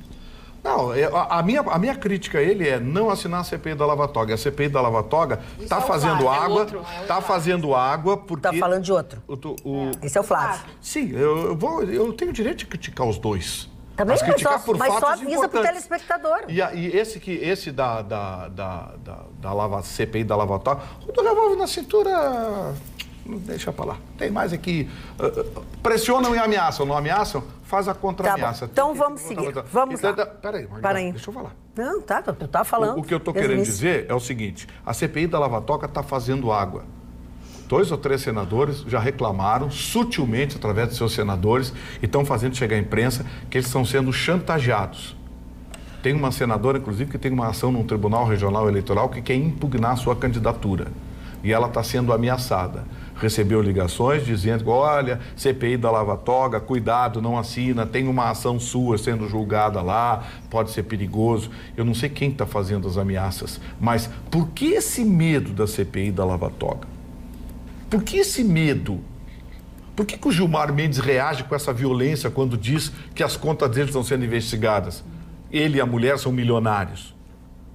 Speaker 7: Não, a minha crítica a ele é não assinar a CPI da Lava Toga. A CPI da Lava Toga está fazendo água, fazendo água porque...
Speaker 1: Está falando de outro. Esse é o Flávio.
Speaker 7: Sim, eu tenho o direito de criticar os dois.
Speaker 1: Também, mas só avisa
Speaker 7: importantes.
Speaker 1: para o telespectador.
Speaker 7: E esse da CPI da Lava Toga, o do revólver na cintura... Deixa pra lá. Tem mais aqui. Pressionam e ameaçam. Não ameaçam? Faz a contra-ameaça.
Speaker 1: Tá, então vamos seguir. Vamos lá.
Speaker 7: Peraí, Margarida, deixa eu falar.
Speaker 1: Não, tu tá falando.
Speaker 7: O que eu tô querendo dizer é o seguinte. A CPI da Lava Toga tá fazendo água. 2 ou 3 senadores já reclamaram sutilmente, através de seus senadores, e estão fazendo chegar à imprensa que eles estão sendo chantageados. Tem uma senadora, inclusive, que tem uma ação no Tribunal Regional Eleitoral que quer impugnar a sua candidatura. E ela está sendo ameaçada. Recebeu ligações dizendo, olha, CPI da Lava Toga, cuidado, não assina, tem uma ação sua sendo julgada lá, pode ser perigoso. Eu não sei quem está fazendo as ameaças, mas por que esse medo da CPI da Lava Toga? Por que esse medo? Por que o Gilmar Mendes reage com essa violência quando diz que as contas dele estão sendo investigadas? Ele e a mulher são milionários.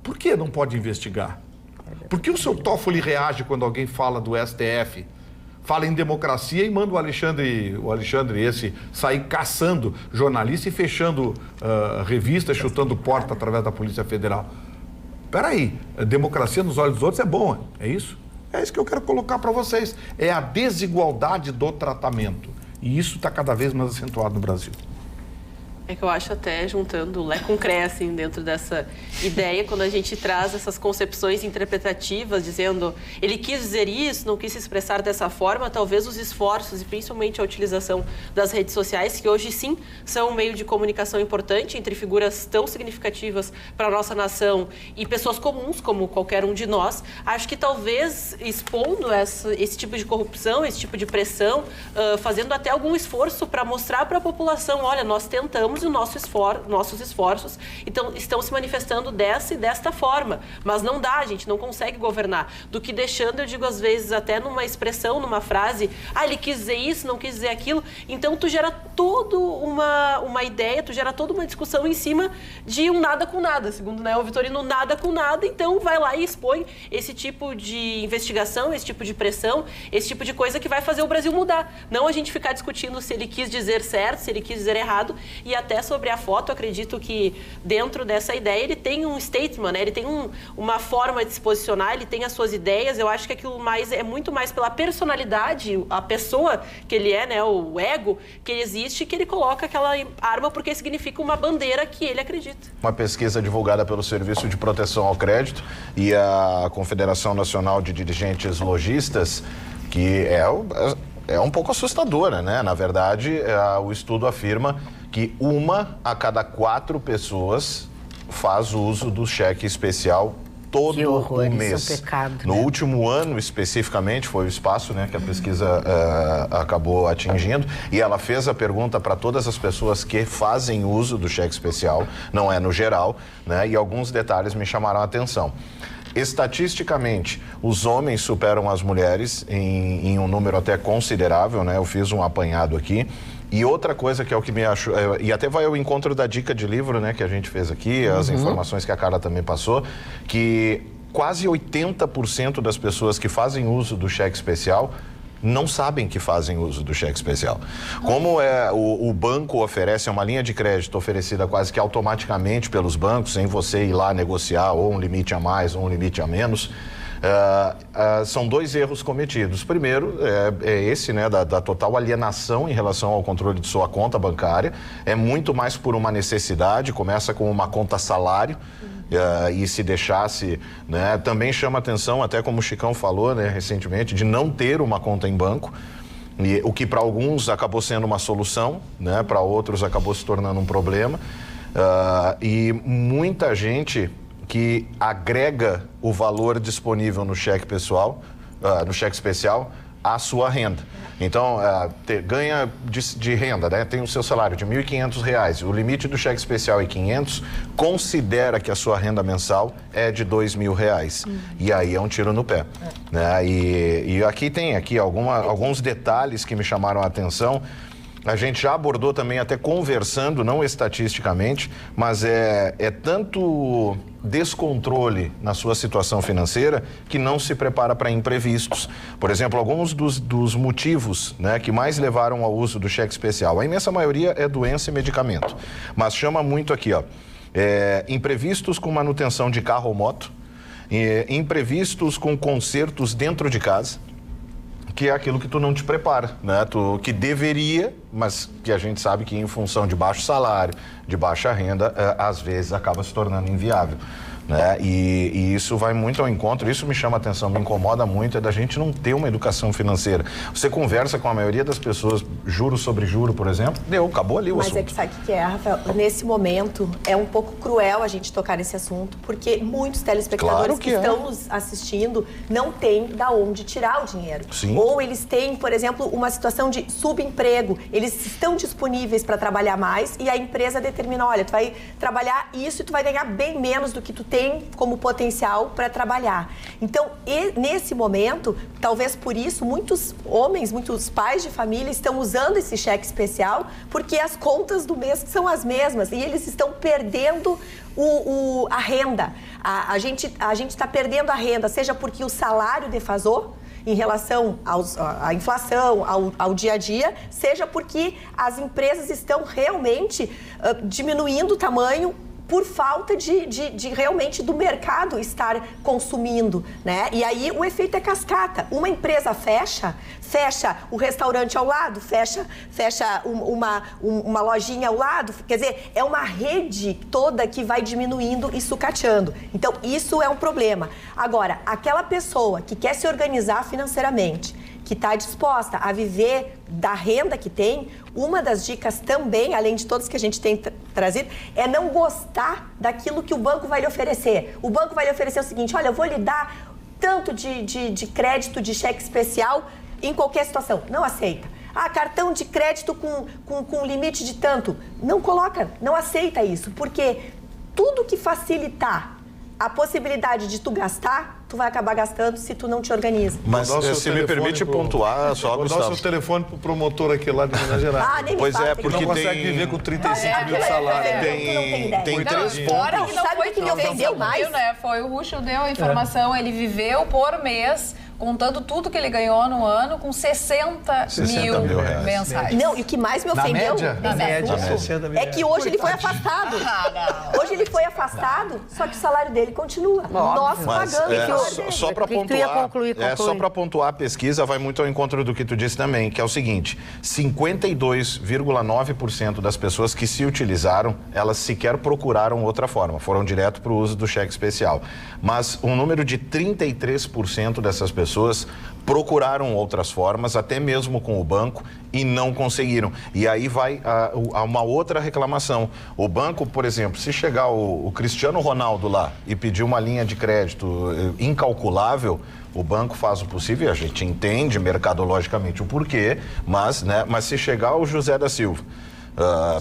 Speaker 7: Por que não pode investigar? Por que o seu Toffoli reage quando alguém fala do STF? Fala em democracia e manda o Alexandre esse sair caçando jornalista e fechando revista, chutando porta através da Polícia Federal. Peraí, democracia nos olhos dos outros é bom, é isso? É isso que eu quero colocar para vocês. É a desigualdade do tratamento. E isso está cada vez mais acentuado no Brasil.
Speaker 8: É que eu acho até, juntando Lé com Cré, assim, dentro dessa ideia, quando a gente traz essas concepções interpretativas, dizendo ele quis dizer isso, não quis se expressar dessa forma, talvez os esforços e principalmente a utilização das redes sociais, que hoje sim são um meio de comunicação importante entre figuras tão significativas para a nossa nação e pessoas comuns, como qualquer um de nós, acho que talvez expondo esse tipo de corrupção, esse tipo de pressão, fazendo até algum esforço para mostrar para a população, olha, nós tentamos e nossos esforços estão se manifestando dessa e desta forma. Mas não dá, a gente não consegue governar. Do que deixando, eu digo às vezes, até numa expressão, numa frase, ele quis dizer isso, não quis dizer aquilo. Então, tu gera toda uma ideia, tu gera toda uma discussão em cima de um nada com nada. Segundo o Vitorino, nada com nada. Então, vai lá e expõe esse tipo de investigação, esse tipo de pressão, esse tipo de coisa que vai fazer o Brasil mudar. Não a gente ficar discutindo se ele quis dizer certo, se ele quis dizer errado, e até sobre a foto, acredito que dentro dessa ideia ele tem um statement, né? Ele tem uma forma de se posicionar, ele tem as suas ideias. Eu acho que aquilo é muito mais pela personalidade, a pessoa que ele é, né? O ego que ele existe, que ele coloca aquela arma porque significa uma bandeira que ele acredita.
Speaker 3: Uma pesquisa divulgada pelo Serviço de Proteção ao Crédito e a Confederação Nacional de Dirigentes Lojistas, que é um pouco assustadora, né? Na verdade, o estudo afirma que 1 a cada 4 pessoas faz uso do cheque especial todo o mês.
Speaker 1: Isso é um pecado,
Speaker 3: no
Speaker 1: né?
Speaker 3: último ano, especificamente, foi o espaço, né, que a pesquisa acabou atingindo, e ela fez a pergunta para todas as pessoas que fazem uso do cheque especial, não é no geral, né? E alguns detalhes me chamaram a atenção. Estatisticamente, os homens superam as mulheres em um número até considerável, né? Eu fiz um apanhado aqui. E outra coisa que é o que me acho, e até vai ao encontro da dica de livro, né, que a gente fez aqui, as informações que a Carla também passou, que quase 80% das pessoas que fazem uso do cheque especial não sabem que fazem uso do cheque especial. Como o banco oferece uma linha de crédito oferecida quase que automaticamente pelos bancos, sem você ir lá negociar ou um limite a mais ou um limite a menos, são 2 erros cometidos. Primeiro, é esse, né, da total alienação em relação ao controle de sua conta bancária. É muito mais por uma necessidade, começa com uma conta salário, e se deixasse, né, também chama atenção, até como o Chicão falou, né, recentemente, de não ter uma conta em banco. E o que para alguns acabou sendo uma solução, né, para outros acabou se tornando um problema. E muita gente que agrega o valor disponível no cheque pessoal, no cheque especial, à sua renda. Então, ganha de renda, né? Tem o seu salário de R$ 1.500, o limite do cheque especial é R$500, considera que a sua renda mensal é de R$ 2.000. E aí é um tiro no pé. Né? E aqui tem alguns detalhes que me chamaram a atenção. A gente já abordou também, até conversando, não estatisticamente, mas é tanto descontrole na sua situação financeira que não se prepara para imprevistos. Por exemplo, alguns dos motivos, né, que mais levaram ao uso do cheque especial, a imensa maioria é doença e medicamento, mas chama muito aqui, ó, imprevistos com manutenção de carro ou moto, imprevistos com consertos dentro de casa, que é aquilo que tu não te prepara, né? Que deveria, mas que a gente sabe que em função de baixo salário, de baixa renda, às vezes acaba se tornando inviável, né? E isso vai muito ao encontro, isso me chama a atenção, me incomoda muito, é da gente não ter uma educação financeira. Você conversa com a maioria das pessoas, juro sobre juro, por exemplo, acabou ali o assunto.
Speaker 9: Mas é que sabe o que é, Rafael? Nesse momento, é um pouco cruel a gente tocar nesse assunto, porque muitos telespectadores que estão nos assistindo não têm da onde tirar o dinheiro.
Speaker 3: Sim.
Speaker 9: Ou eles têm, por exemplo, uma situação de subemprego, eles estão disponíveis para trabalhar mais e a empresa determina, olha, tu vai trabalhar isso e tu vai ganhar bem menos do que tu tem como potencial para trabalhar. Então, nesse momento, talvez por isso, muitos homens, muitos pais de família estão usando esse cheque especial porque as contas do mês são as mesmas e eles estão perdendo a renda. A gente está perdendo a renda, seja porque o salário defasou em relação à inflação, ao dia a dia, seja porque as empresas estão realmente diminuindo o tamanho por falta de realmente do mercado estar consumindo, né? E aí o efeito é cascata. Uma empresa fecha o restaurante ao lado, fecha uma lojinha ao lado. Quer dizer, é uma rede toda que vai diminuindo e sucateando. Então, isso é um problema. Agora, aquela pessoa que quer se organizar financeiramente, que está disposta a viver da renda que tem, uma das dicas também, além de todas que a gente tem trazido, é não gostar daquilo que o banco vai lhe oferecer. O banco vai lhe oferecer o seguinte, olha, eu vou lhe dar tanto de crédito, de cheque especial em qualquer situação. Não aceita. Ah, cartão de crédito com limite de tanto. Não coloca, não aceita isso, porque tudo que facilitar a possibilidade de tu gastar, tu vai acabar gastando se tu não te organiza.
Speaker 3: Mas se me permite pontuar, só, Gustavo.
Speaker 2: Vou dar o seu telefone pro promotor aqui lá de Minas Gerais.
Speaker 9: Ah, nem me
Speaker 3: Pois
Speaker 9: fala,
Speaker 3: é, porque
Speaker 2: não consegue viver com 35 mil de salário.
Speaker 3: Tem três pontos.
Speaker 4: Fora que não
Speaker 9: Sabe
Speaker 4: foi
Speaker 9: que me ofendeu mais?
Speaker 4: né? Foi o Ruschel deu a informação, ele viveu por mês, contando tudo que ele ganhou no ano, com 60 mil
Speaker 3: reais
Speaker 4: mensais.
Speaker 9: Não, e o que mais me ofendeu
Speaker 5: Na média,
Speaker 9: é que hoje ele foi afastado. Hoje ele foi afastado, só que o salário dele continua. Nós pagamos.
Speaker 3: Só para pontuar a pesquisa, vai muito ao encontro do que tu disse também, que é o seguinte, 52,9% das pessoas que se utilizaram, elas sequer procuraram outra forma, foram direto para o uso do cheque especial. Mas um número de 33% dessas pessoas procuraram outras formas, até mesmo com o banco, e não conseguiram. E aí vai a uma outra reclamação. O banco, por exemplo, se chegar o Cristiano Ronaldo lá e pedir uma linha de crédito incalculável, o banco faz o possível, e a gente entende mercadologicamente o porquê, mas se chegar o José da Silva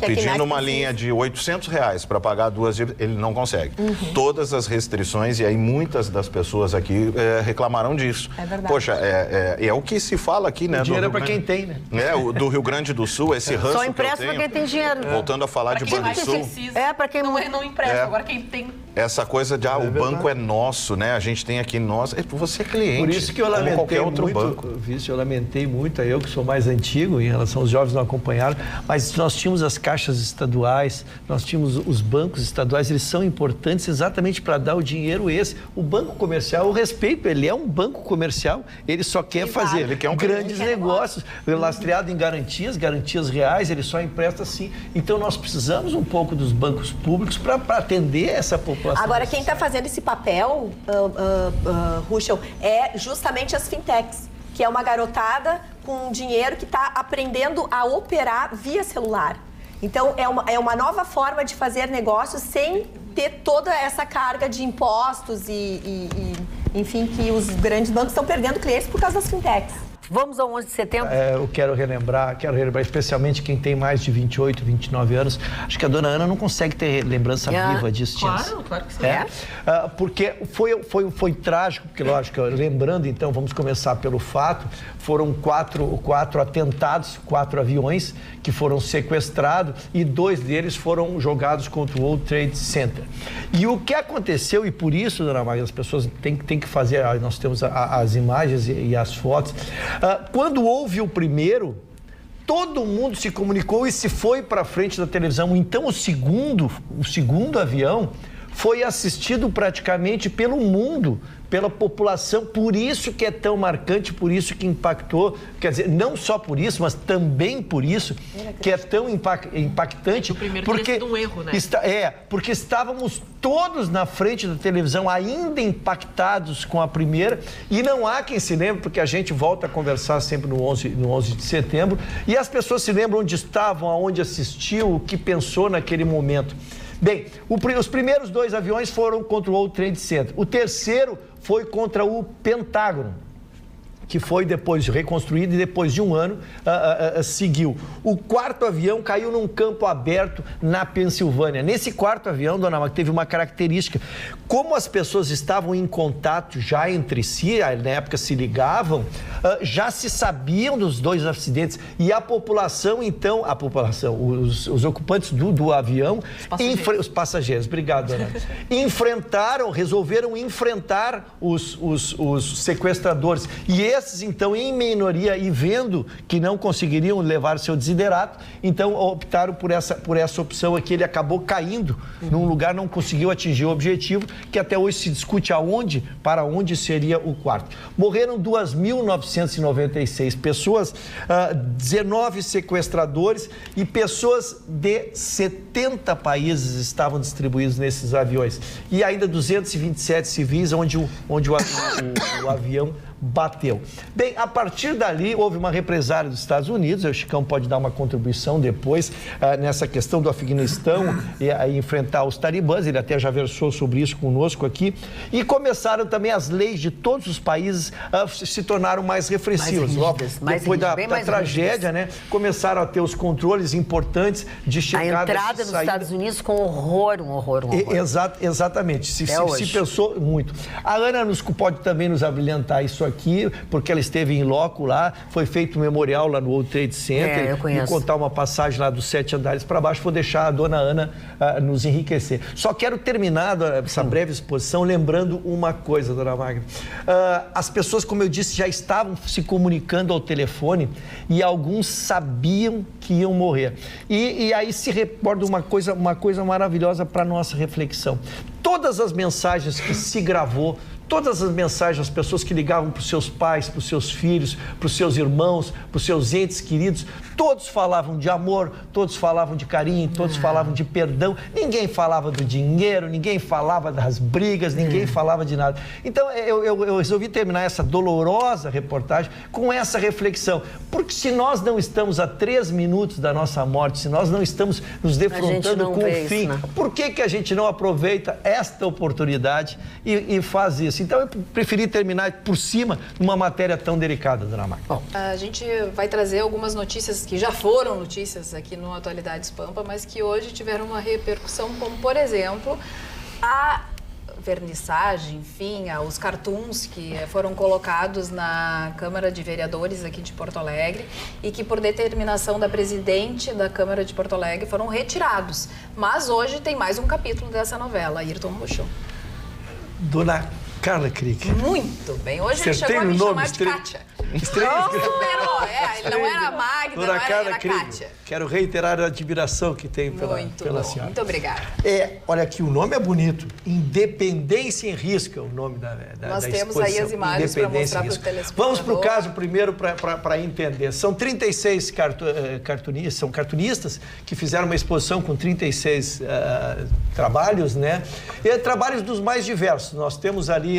Speaker 3: pedindo uma linha de R$800 para pagar 2 dívidas, ele não consegue. Todas as restrições, e aí muitas das pessoas aqui reclamaram disso.
Speaker 9: É verdade.
Speaker 3: Poxa, é o que se fala aqui, né?
Speaker 5: O dinheiro é para quem tem, né?
Speaker 3: Do Rio Grande do Sul, esse ranço
Speaker 1: Só
Speaker 3: que eu
Speaker 1: empresta
Speaker 3: tenho.
Speaker 1: para quem tem dinheiro.
Speaker 3: Voltando a falar de Banrisul.
Speaker 1: Para quem
Speaker 8: não empresta, agora quem tem...
Speaker 3: Essa coisa de, o banco é nosso, né? A gente tem aqui nós. Você é cliente.
Speaker 5: Por isso que eu lamentei
Speaker 3: qualquer outro
Speaker 5: muito,
Speaker 3: banco.
Speaker 5: Vice, eu lamentei muito, eu que sou mais antigo, em relação aos jovens não acompanharam, mas nós tínhamos as caixas estaduais, nós tínhamos os bancos estaduais, eles são importantes exatamente para dar o dinheiro esse. O banco comercial, eu respeito, ele é um banco comercial, ele só quer fazer
Speaker 3: ele quer
Speaker 5: grandes negócios, lastreado em garantias reais, ele só empresta assim. Então nós precisamos um pouco dos bancos públicos para atender essa população.
Speaker 9: Agora, quem está fazendo esse papel, Ruschel, é justamente as fintechs, que é uma garotada com dinheiro que está aprendendo a operar via celular. Então, é uma nova forma de fazer negócios sem ter toda essa carga de impostos enfim, que os grandes bancos estão perdendo clientes por causa das fintechs.
Speaker 1: Vamos ao 11 de setembro?
Speaker 5: Eu quero relembrar especialmente quem tem mais de 28, 29 anos. Acho que a dona Ana não consegue ter lembrança viva disso.
Speaker 8: Claro que sim.
Speaker 5: Porque foi trágico, porque, lógico, lembrando, então, vamos começar pelo fato, foram quatro atentados, 4 aviões que foram sequestrados e 2 deles foram jogados contra o World Trade Center. E o que aconteceu, e por isso, dona Magda, as pessoas têm que fazer, nós temos as imagens e as fotos. Quando houve o primeiro, todo mundo se comunicou e se foi para frente da televisão. Então, o segundo avião foi assistido praticamente pelo mundo, pela população, por isso que é tão marcante, por isso que impactou, quer dizer, não só por isso, mas também por isso que é tão impactante.
Speaker 8: O primeiro
Speaker 5: porque
Speaker 8: teria sido um erro, né?
Speaker 5: Porque estávamos todos na frente da televisão, ainda impactados com a primeira, e não há quem se lembre, porque a gente volta a conversar sempre no 11 de setembro, e as pessoas se lembram onde estavam, aonde assistiu, o que pensou naquele momento. Bem, os primeiros 2 aviões foram contra o World Trade Center. O terceiro foi contra o Pentágono, que foi depois reconstruído e depois de um ano seguiu. O 4º avião caiu num campo aberto na Pensilvânia. Nesse 4º avião, dona Magda, teve uma característica. Como as pessoas estavam em contato já entre si, na época se ligavam, já se sabiam dos 2 acidentes. E a população, então, os ocupantes do avião, os passageiros, obrigado, dona Magda, resolveram enfrentar os sequestradores. E esses, então, em minoria e vendo que não conseguiriam levar seu desiderato, então optaram por essa opção aqui. Ele acabou caindo num lugar, não conseguiu atingir o objetivo, que até hoje se discute para onde seria o 4º. Morreram 2.996 pessoas, 19 sequestradores e pessoas de 70 países estavam distribuídos nesses aviões. E ainda 227 civis onde o avião bateu. Bem, a partir dali houve uma represália dos Estados Unidos, o Chicão pode dar uma contribuição depois nessa questão do Afeganistão e enfrentar os talibãs, ele até já versou sobre isso conosco aqui, e começaram também as leis de todos os países se tornaram mais repressivas. Depois da tragédia, né, começaram a ter os controles importantes de chegada.
Speaker 1: A entrada nos Estados Unidos com horror.
Speaker 5: Exatamente, se pensou muito. A Ana pode também nos abrilhantar isso aqui, porque ela esteve em loco lá, foi feito um memorial lá no World Trade Center.
Speaker 1: Eu conheço.
Speaker 5: E contar uma passagem lá dos 7 andares para baixo, vou deixar a dona Ana nos enriquecer. Só quero terminar essa breve exposição lembrando uma coisa, dona Magda. As pessoas, como eu disse, já estavam se comunicando ao telefone e alguns sabiam que iam morrer. E aí se recorda uma coisa maravilhosa para nossa reflexão. Todas as mensagens que se gravou, todas as mensagens, as pessoas que ligavam para os seus pais, para os seus filhos, para os seus irmãos, para os seus entes queridos, todos falavam de amor, todos falavam de carinho, todos falavam de perdão. Ninguém falava do dinheiro, ninguém falava das brigas, ninguém falava de nada. Então, eu resolvi terminar essa dolorosa reportagem com essa reflexão. Porque se nós não estamos a 3 minutos da nossa morte, se nós não estamos nos defrontando com o fim, por que a gente não aproveita esta oportunidade e faz isso? Então, eu preferi terminar por cima numa matéria tão delicada, dona Magda.
Speaker 4: Bom, a gente vai trazer algumas notícias que já foram notícias aqui no Atualidades Pampa, mas que hoje tiveram uma repercussão, como, por exemplo, a vernissagem, enfim, os cartoons que foram colocados na Câmara de Vereadores aqui de Porto Alegre e que, por determinação da presidente da Câmara de Porto Alegre, foram retirados. Mas hoje tem mais um capítulo dessa novela, Ayrton Rocho.
Speaker 5: Dona Carla Krieg.
Speaker 4: Muito bem. Hoje ele chegou a me chamar de Kátia. Ele não era Magda, não era Kátia.
Speaker 5: Quero reiterar a admiração que tem pela senhora.
Speaker 4: Muito obrigada.
Speaker 5: Olha aqui, o nome é bonito. Independência em Risco é o nome da
Speaker 4: Nós temos aí as imagens para mostrar para o telespectador.
Speaker 5: Vamos para o caso primeiro para entender. São 36 cartunistas que fizeram uma exposição com 36 trabalhos, né? E trabalhos dos mais diversos. Nós temos ali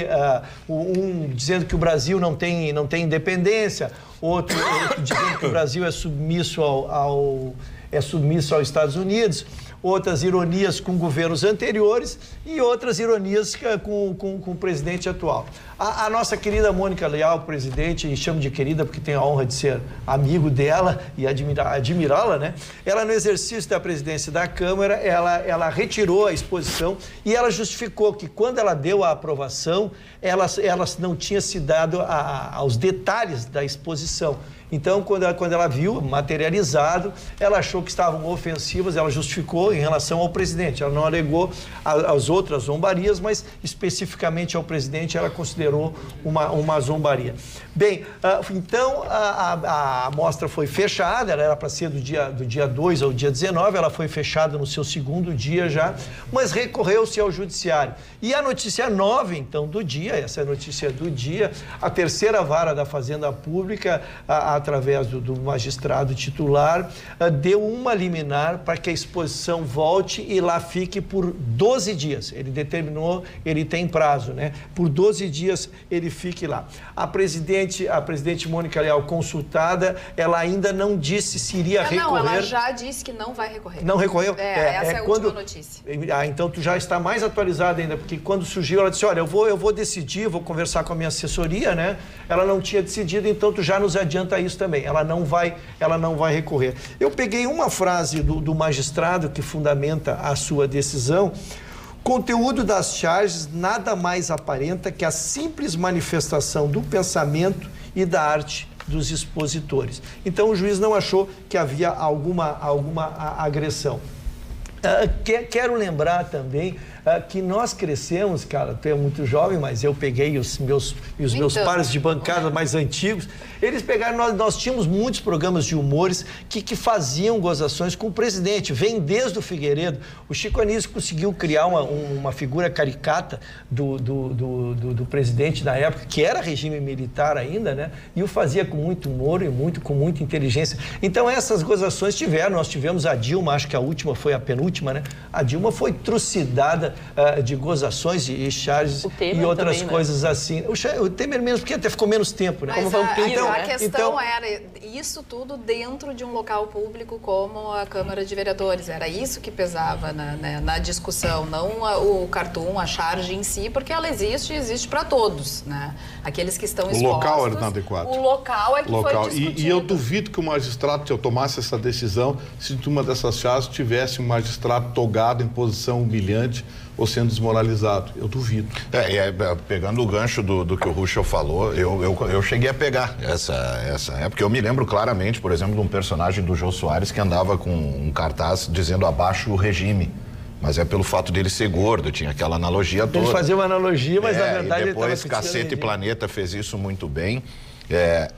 Speaker 5: um dizendo que o Brasil não tem independência, outro dizendo que o Brasil é submisso aos Estados Unidos, outras ironias com governos anteriores e outras ironias com o presidente atual. A nossa querida Mônica Leal, presidente, e chamo de querida porque tenho a honra de ser amigo dela e admirá-la, né? Ela, no exercício da presidência da Câmara, ela retirou a exposição e ela justificou que, quando ela deu a aprovação, ela não tinha se dado aos detalhes da exposição. Então, quando ela viu materializado, ela achou que estavam ofensivas, ela justificou em relação ao presidente. Ela não alegou as outras zombarias, mas especificamente ao presidente ela considerou uma zombaria. Bem, então a mostra foi fechada, ela era para ser do dia 2 ao dia 19, ela foi fechada no seu segundo dia já, mas recorreu-se ao judiciário. E a notícia 9, então, do dia, essa é a notícia do dia, a terceira vara da Fazenda Pública, através do magistrado titular, deu uma liminar para que a exposição volte e lá fique por 12 dias. Ele determinou, ele tem prazo, né? Por 12 dias ele fique lá. A presidente Mônica Leal, consultada, ela ainda não disse se iria recorrer.
Speaker 4: Não, ela já disse que não vai recorrer.
Speaker 5: Não recorreu?
Speaker 4: Essa é a última notícia.
Speaker 5: Então tu já está mais atualizada ainda, porque quando surgiu, ela disse, olha, eu vou decidir, vou conversar com a minha assessoria, né? Ela não tinha decidido, então tu já nos adianta isso também. Ela não vai recorrer. Eu peguei uma frase do magistrado que fundamenta a sua decisão. Conteúdo das charges nada mais aparenta que a simples manifestação do pensamento e da arte dos expositores. Então o juiz não achou que havia alguma agressão. Quero lembrar também que nós crescemos, cara, tu é muito jovem, mas eu peguei os meus pares de bancada mais antigos, eles pegaram, nós tínhamos muitos programas de humores que faziam gozações com o presidente, vem desde o Figueiredo. O Chico Anísio conseguiu criar uma figura caricata do presidente da época, que era regime militar ainda, né? E o fazia com muito humor e com muita inteligência. Então essas gozações nós tivemos a Dilma, acho que a última foi a penúltima, né? A Dilma foi trucidada de gozações e charges e outras também, coisas, né? Assim. O Temer mesmo, porque até ficou menos tempo, né?
Speaker 4: Mas a questão era isso tudo dentro de um local público como a Câmara de Vereadores. Era isso que pesava na discussão, não o cartoon, a charge em si, porque ela existe para todos, né? Aqueles que estão expostos.
Speaker 7: O local era inadequado.
Speaker 4: O local é que foi discutido.
Speaker 7: E eu duvido que o magistrado, se eu tomasse essa decisão, se uma dessas charges tivesse um magistrado togado em posição humilhante ou sendo desmoralizado. Eu duvido.
Speaker 3: Pegando o gancho do que o Ruschel falou, eu cheguei a pegar essa época. Eu me lembro claramente, por exemplo, de um personagem do Jô Soares que andava com um cartaz dizendo abaixo o regime. Mas é pelo fato dele ser gordo, tinha aquela analogia toda.
Speaker 5: Ele fazia uma analogia, mas na verdade
Speaker 3: e depois Cacete e Planeta fez isso muito bem.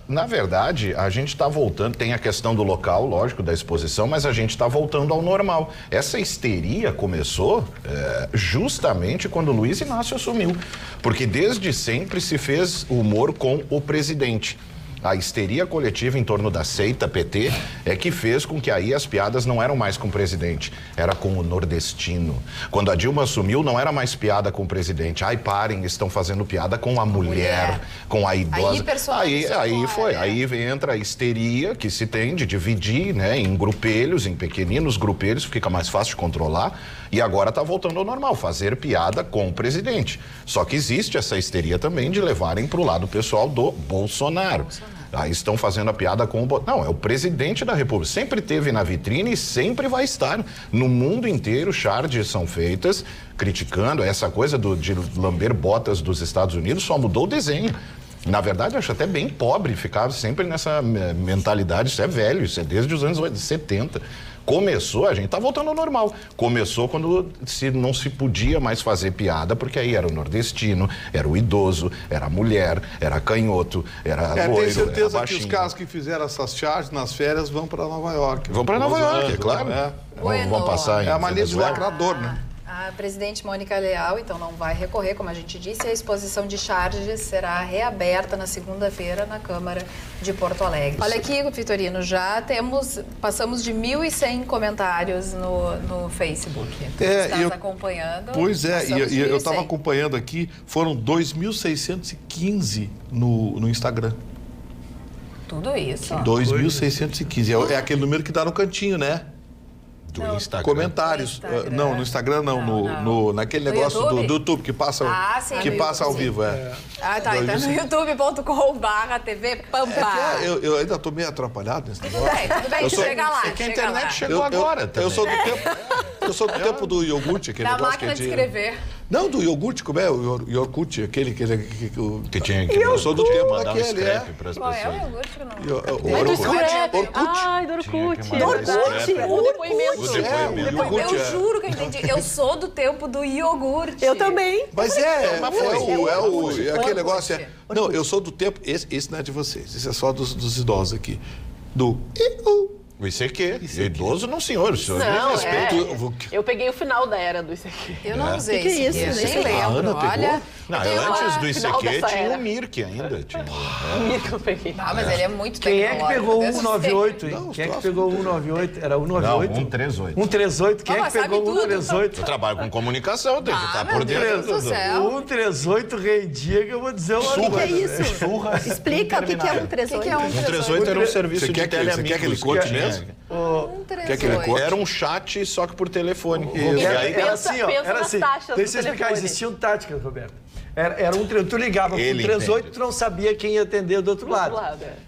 Speaker 3: Na verdade, a gente está voltando, tem a questão do local, lógico, da exposição, mas a gente está voltando ao normal. Essa histeria começou justamente quando Luiz Inácio assumiu, porque desde sempre se fez humor com o presidente. A histeria coletiva em torno da seita PT é que fez com que aí as piadas não eram mais com o presidente, era com o nordestino. Quando a Dilma assumiu, não era mais piada com o presidente. Ai, parem, estão fazendo piada com a mulher, com a idosa. Aí entra a histeria que se tem de dividir, né, em grupelhos, em pequeninos grupelhos, fica mais fácil de controlar. E agora está voltando ao normal, fazer piada com o presidente. Só que existe essa histeria também de levarem para o lado pessoal do Bolsonaro. Aí estão fazendo a piada com o... Não, é o presidente da República. Sempre teve na vitrine e sempre vai estar. No mundo inteiro, charges são feitas criticando essa coisa de lamber botas dos Estados Unidos, só mudou o desenho. Na verdade, eu acho até bem pobre ficar sempre nessa mentalidade. Isso é velho, isso é desde os anos 70. Começou, a gente tá voltando ao normal. Começou quando não se podia mais fazer piada, porque aí era o nordestino, era o idoso, era a mulher, era canhoto, era loiro,
Speaker 7: tenho certeza
Speaker 3: era baixinho.
Speaker 7: que os caras que fizeram essas charges nas férias vão para Nova York.
Speaker 3: Vão para Nova York, é claro. Vão passar
Speaker 7: É a mania de lacrador, né?
Speaker 4: A presidente Mônica Leal, então, não vai recorrer, como a gente disse, a exposição de charges será reaberta na segunda-feira na Câmara de Porto Alegre. Olha aqui, Vitorino, passamos de 1.100 comentários no Facebook. Estás acompanhando?
Speaker 7: Pois é, e eu estava acompanhando aqui, foram 2.615 no Instagram.
Speaker 4: Tudo isso?
Speaker 7: 2.615, é aquele número que dá no cantinho, né?
Speaker 3: Do Instagram.
Speaker 2: Comentários. Não, no Instagram não. Naquele negócio do YouTube que passa, que passa ao vivo.
Speaker 4: Então no youtube.com/TV Pampa.
Speaker 2: Eu ainda estou meio atrapalhado nesse negócio.
Speaker 4: Tudo bem, chega lá.
Speaker 3: É que a internet chegou agora também.
Speaker 2: Eu sou do tempo do iogurte, aquele
Speaker 4: da
Speaker 2: negócio
Speaker 4: máquina
Speaker 2: que
Speaker 4: de escrever.
Speaker 2: Não, do iogurte, como é? O iogurte, aquele que
Speaker 3: tinha que
Speaker 2: eu sou do tempo
Speaker 3: mandar um
Speaker 2: daquele,
Speaker 3: scrap para as
Speaker 4: Qual
Speaker 3: pessoas.
Speaker 4: é o iogurte ou não?
Speaker 2: Orkut.
Speaker 8: Ai, do Orkut.
Speaker 3: Do
Speaker 8: Orkut. O depoimento.
Speaker 4: Eu juro que eu entendi. Eu sou do tempo do iogurte.
Speaker 9: Eu também.
Speaker 2: Mas aquele negócio. Não, eu sou do tempo. Esse não é de vocês. Esse é só dos idosos aqui.
Speaker 3: O ICQ. Idoso não, senhor. O senhor
Speaker 8: Não,
Speaker 3: respeito.
Speaker 8: Eu peguei o final da era do ICQ.
Speaker 4: Eu não usei
Speaker 9: Que é isso?
Speaker 4: nem lembro. Olha,
Speaker 3: Não,
Speaker 8: tenho
Speaker 3: antes do
Speaker 8: final
Speaker 3: ICQ
Speaker 8: dessa
Speaker 3: tinha
Speaker 8: era.
Speaker 3: o Mirk ainda. Tinha,
Speaker 8: Que eu peguei.
Speaker 4: mas ele é muito
Speaker 5: Quem é que pegou o 198, hein?
Speaker 2: Não,
Speaker 5: Quem é que pegou o 198? Era o 198?
Speaker 3: Não, 138.
Speaker 5: 138. Quem é que
Speaker 4: mas sabe
Speaker 5: pegou o
Speaker 4: tudo.
Speaker 5: 138?
Speaker 3: Eu trabalho com comunicação, tem que estar por
Speaker 4: meu Deus
Speaker 3: dentro.
Speaker 4: do céu.
Speaker 5: O 138 rendia que eu vou dizer uma
Speaker 9: O que
Speaker 5: coisa.
Speaker 9: é isso? Explica o que é um 138.
Speaker 4: O que é um
Speaker 3: 138 era um serviço
Speaker 2: Você
Speaker 3: de
Speaker 2: quer que
Speaker 3: teleamigos.
Speaker 2: ele conte mesmo? Quer que ele conte?
Speaker 3: Era um chat, só que por telefone. E
Speaker 5: Era,
Speaker 3: aí,
Speaker 5: era assim, ó.
Speaker 8: pensa
Speaker 5: Era
Speaker 8: nas
Speaker 5: assim.
Speaker 8: taxas
Speaker 5: Deixa eu
Speaker 8: do
Speaker 5: explicar.
Speaker 8: telefone.
Speaker 5: Existiam táticas, Roberto. Era um... Tu ligava pro
Speaker 3: Ele
Speaker 5: 38,
Speaker 3: entende.
Speaker 5: tu não sabia quem ia atender do outro lado.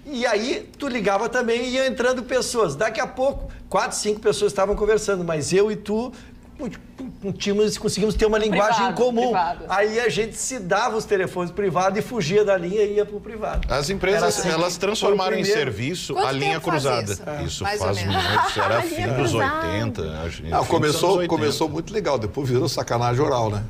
Speaker 5: E aí, tu ligava também e iam entrando pessoas. Daqui a pouco, 4, 5 pessoas estavam conversando, mas eu e tu... conseguimos ter uma linguagem comum.
Speaker 8: Privado.
Speaker 5: Aí a gente se dava os telefones privados e fugia da linha e ia pro privado.
Speaker 3: as empresas,
Speaker 5: Era assim.
Speaker 3: elas transformaram em
Speaker 5: Foi o primeiro.
Speaker 3: serviço
Speaker 4: Quanto
Speaker 3: a linha
Speaker 4: tempo faz
Speaker 3: cruzada.
Speaker 4: isso?
Speaker 3: Isso
Speaker 4: Mais ou
Speaker 3: faz
Speaker 4: menos.
Speaker 3: muito. Era fim dos 80.
Speaker 2: Começou muito legal, depois virou sacanagem oral, né?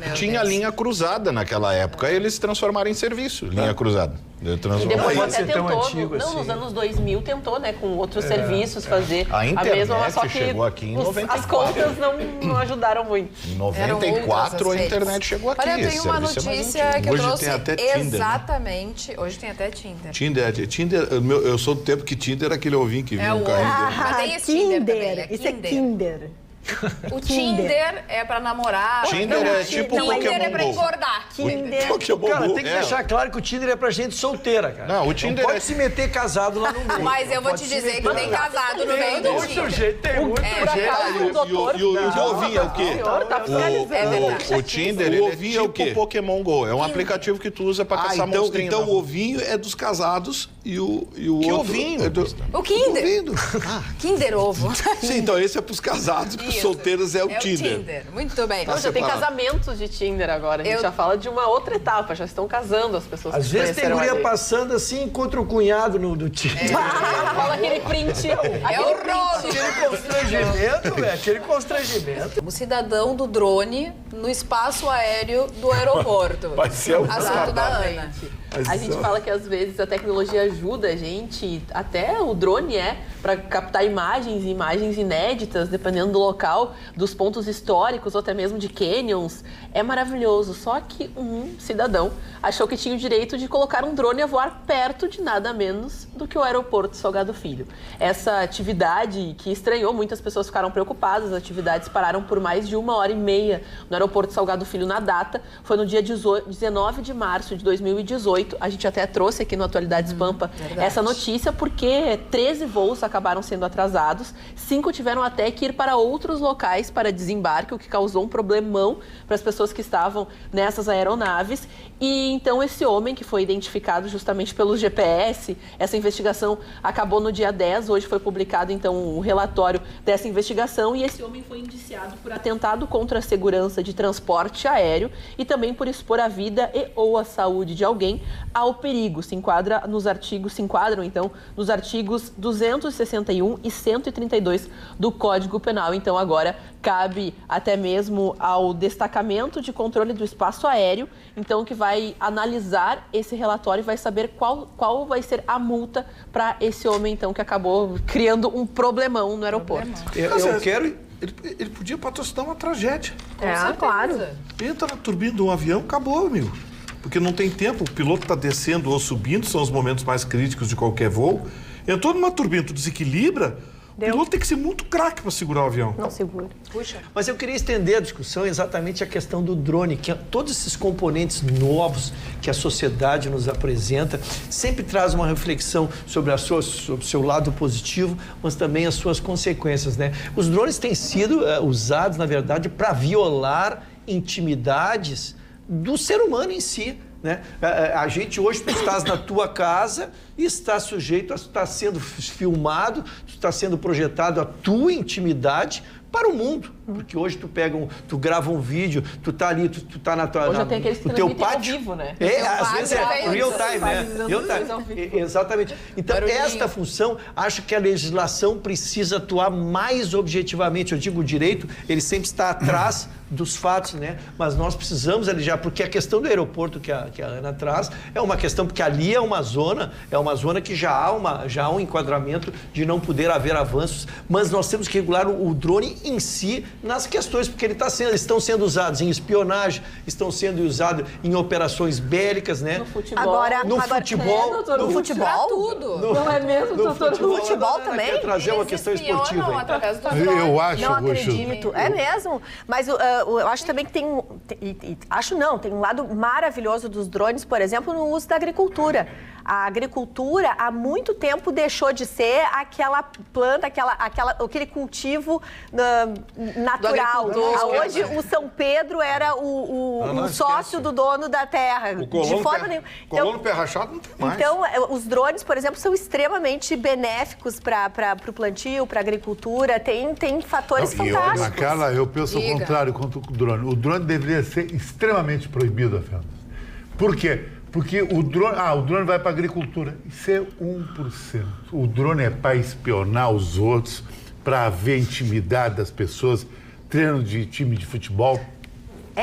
Speaker 4: meu
Speaker 3: Tinha
Speaker 4: Deus.
Speaker 3: linha cruzada naquela época, eles se transformaram em serviço, linha cruzada.
Speaker 8: E depois
Speaker 5: pode
Speaker 8: até
Speaker 5: ser tão
Speaker 8: tentou,
Speaker 5: antigo
Speaker 8: não,
Speaker 5: assim.
Speaker 8: nos anos 2000 tentou, né, com outros serviços fazer
Speaker 3: A internet
Speaker 8: mesma, mas só que
Speaker 3: chegou aqui em
Speaker 8: as
Speaker 3: 94.
Speaker 8: contas não ajudaram muito.
Speaker 3: Em
Speaker 4: Eram
Speaker 3: 94
Speaker 4: outras
Speaker 3: a
Speaker 4: as
Speaker 3: internet
Speaker 4: redes.
Speaker 3: chegou aqui.
Speaker 4: Olha, eu tenho
Speaker 3: esse
Speaker 4: uma
Speaker 3: serviço é mais
Speaker 4: notícia
Speaker 3: antigo.
Speaker 4: que eu
Speaker 2: Hoje
Speaker 4: trouxe
Speaker 2: tem até Tinder, né?
Speaker 4: exatamente. Hoje tem até Tinder.
Speaker 2: Tinder, eu sou do tempo que Tinder era aquele ovinho que vinha um carrinho dele.
Speaker 4: Mas tem esse Tinder também, né?
Speaker 9: Isso é Kinder.
Speaker 4: O Tinder é pra namorar.
Speaker 3: Tinder é tipo
Speaker 4: Tinder é
Speaker 3: Pokémon
Speaker 4: pra
Speaker 3: Go.
Speaker 4: engordar.
Speaker 9: Kinder.
Speaker 5: Cara, tem que deixar claro que o Tinder é pra gente solteira, cara.
Speaker 3: Não, o Tinder
Speaker 5: pode
Speaker 3: é-
Speaker 5: se meter casado lá no meio.
Speaker 4: Mas eu vou
Speaker 5: Pode
Speaker 4: te
Speaker 5: se
Speaker 4: dizer que
Speaker 5: meter-
Speaker 4: tem casado no meio do
Speaker 5: Muito
Speaker 4: Tinder.
Speaker 5: jeito, tem muito
Speaker 8: Por
Speaker 5: jeito.
Speaker 8: acaso, o doutor...
Speaker 2: E o ovinho é o quê?
Speaker 8: Senhor, tá fiscalizando.
Speaker 4: É verdade.
Speaker 3: O Tinder
Speaker 2: O
Speaker 3: ele
Speaker 2: ovinho é
Speaker 3: é
Speaker 2: o
Speaker 3: tipo
Speaker 2: quê?
Speaker 3: Pokémon Go. É um aplicativo que tu usa pra caçar monstrinho.
Speaker 2: Então
Speaker 3: na
Speaker 2: o
Speaker 3: rua.
Speaker 2: ovinho é dos casados e o
Speaker 3: Que
Speaker 2: outro
Speaker 3: ovinho?
Speaker 2: é do...
Speaker 4: O Kinder.
Speaker 2: Ovinho.
Speaker 4: Kinder Ovo.
Speaker 2: Sim, então esse é pros casados, que os
Speaker 4: Isso.
Speaker 2: solteiros é o
Speaker 4: É o
Speaker 2: Tinder.
Speaker 4: Tinder. Muito bem.
Speaker 8: Não, já tem
Speaker 2: separado.
Speaker 8: casamentos de Tinder agora. A gente
Speaker 4: Eu-
Speaker 8: já fala de uma outra etapa, já estão casando as pessoas
Speaker 5: Às
Speaker 8: que
Speaker 5: vezes tem
Speaker 8: conheceram
Speaker 5: guria
Speaker 8: ali.
Speaker 5: passando assim, encontra o cunhado no Tinder.
Speaker 8: Fala aquele print.
Speaker 4: É horroroso.
Speaker 5: Aquele constrangimento, velho. Aquele constrangimento.
Speaker 4: O cidadão do drone no espaço aéreo do aeroporto.
Speaker 2: Vai ser o
Speaker 4: Assunto da Ana.
Speaker 8: A gente fala que às vezes a tecnologia ajuda a gente, até o drone para captar imagens inéditas, dependendo do local, dos pontos históricos ou até mesmo de canyons. É maravilhoso. Só que um cidadão achou que tinha o direito de colocar um drone a voar perto de nada menos do que o aeroporto Salgado Filho. Essa atividade que estranhou, muitas pessoas ficaram preocupadas, as atividades pararam por mais de 1h30 no aeroporto Salgado Filho na data. Foi no dia 19 de março de 2018. A gente até trouxe aqui no Atualidades Pampa essa notícia, porque 13 voos acabaram sendo atrasados, 5 tiveram até que ir para outros locais para desembarque, o que causou um problemão para as pessoas que estavam nessas aeronaves. E então esse homem, que foi identificado justamente pelo GPS, essa investigação acabou no dia 10, hoje foi publicado então o relatório dessa investigação, e esse homem foi indiciado por atentado contra a segurança de transporte aéreo e também por expor a vida e ou a saúde de alguém ao perigo. Se enquadram então nos artigos 261 e 132 do Código Penal. Então agora cabe até mesmo ao destacamento de controle do espaço aéreo, então que vai analisar esse relatório e vai saber qual vai ser a multa para esse homem então que acabou criando um problemão no aeroporto.
Speaker 5: Eu quero...
Speaker 2: Ele podia patrocinar uma tragédia.
Speaker 9: Claro.
Speaker 2: Entra na turbina de um avião, acabou, amigo. Porque não tem tempo, o piloto está descendo ou subindo, são os momentos mais críticos de qualquer voo. Entrou numa turbina, tu desequilibra,
Speaker 7: O piloto tem que ser muito craque para segurar o avião.
Speaker 9: Não segura.
Speaker 4: Puxa.
Speaker 5: Mas eu queria estender a discussão exatamente a questão do drone, que todos esses componentes novos que a sociedade nos apresenta sempre traz uma reflexão sobre sobre o seu lado positivo, mas também as suas consequências, né? Os drones têm sido usados, na verdade, para violar intimidades do ser humano em si. Né? A gente hoje, tu estás na tua casa e está sujeito a estar sendo filmado, está sendo projetado a tua intimidade para o mundo. Porque hoje tu grava um vídeo, tu tá ali, tu tá na tua...
Speaker 8: Hoje tem aqueles que
Speaker 5: teu
Speaker 8: pátio ao vivo, né?
Speaker 5: Às vezes é real time, né? Real time. Exatamente. Então, esta função, acho que a legislação precisa atuar mais objetivamente. Eu digo, o direito, ele sempre está atrás dos fatos, né? Mas nós precisamos alijar, porque a questão do aeroporto que a Ana traz é uma questão, porque ali é uma zona que já há um enquadramento de não poder haver avanços, mas nós temos que regular o drone em si nas questões, porque estão sendo usados em espionagem, estão sendo usados em operações bélicas, né?
Speaker 9: No futebol.
Speaker 5: No
Speaker 9: futebol?
Speaker 4: Tudo.
Speaker 6: Não é mesmo, doutor?
Speaker 9: No futebol também?
Speaker 5: Quer trazer uma questão esportiva aí.
Speaker 4: Através do
Speaker 7: Eu acho,
Speaker 9: Não
Speaker 7: Augusto.
Speaker 9: acredito. É mesmo. Mas eu acho também que tem tem um lado maravilhoso dos drones, por exemplo, no uso da agricultura. A agricultura, há muito tempo, deixou de ser aquela planta, aquele cultivo natural. Hoje, o São Pedro era o sócio do dono da terra.
Speaker 7: O colono pé rachado não tem mais.
Speaker 9: Então, os drones, por exemplo, são extremamente benéficos para o plantio, para a agricultura. Tem fatores fantásticos.
Speaker 10: Eu penso ao contrário quanto o drone. O drone deveria ser extremamente proibido, Fernanda. Por quê? Porque o drone vai para a agricultura. Isso é 1%. O drone é para espionar os outros, para ver a intimidade das pessoas. Treino de time de futebol.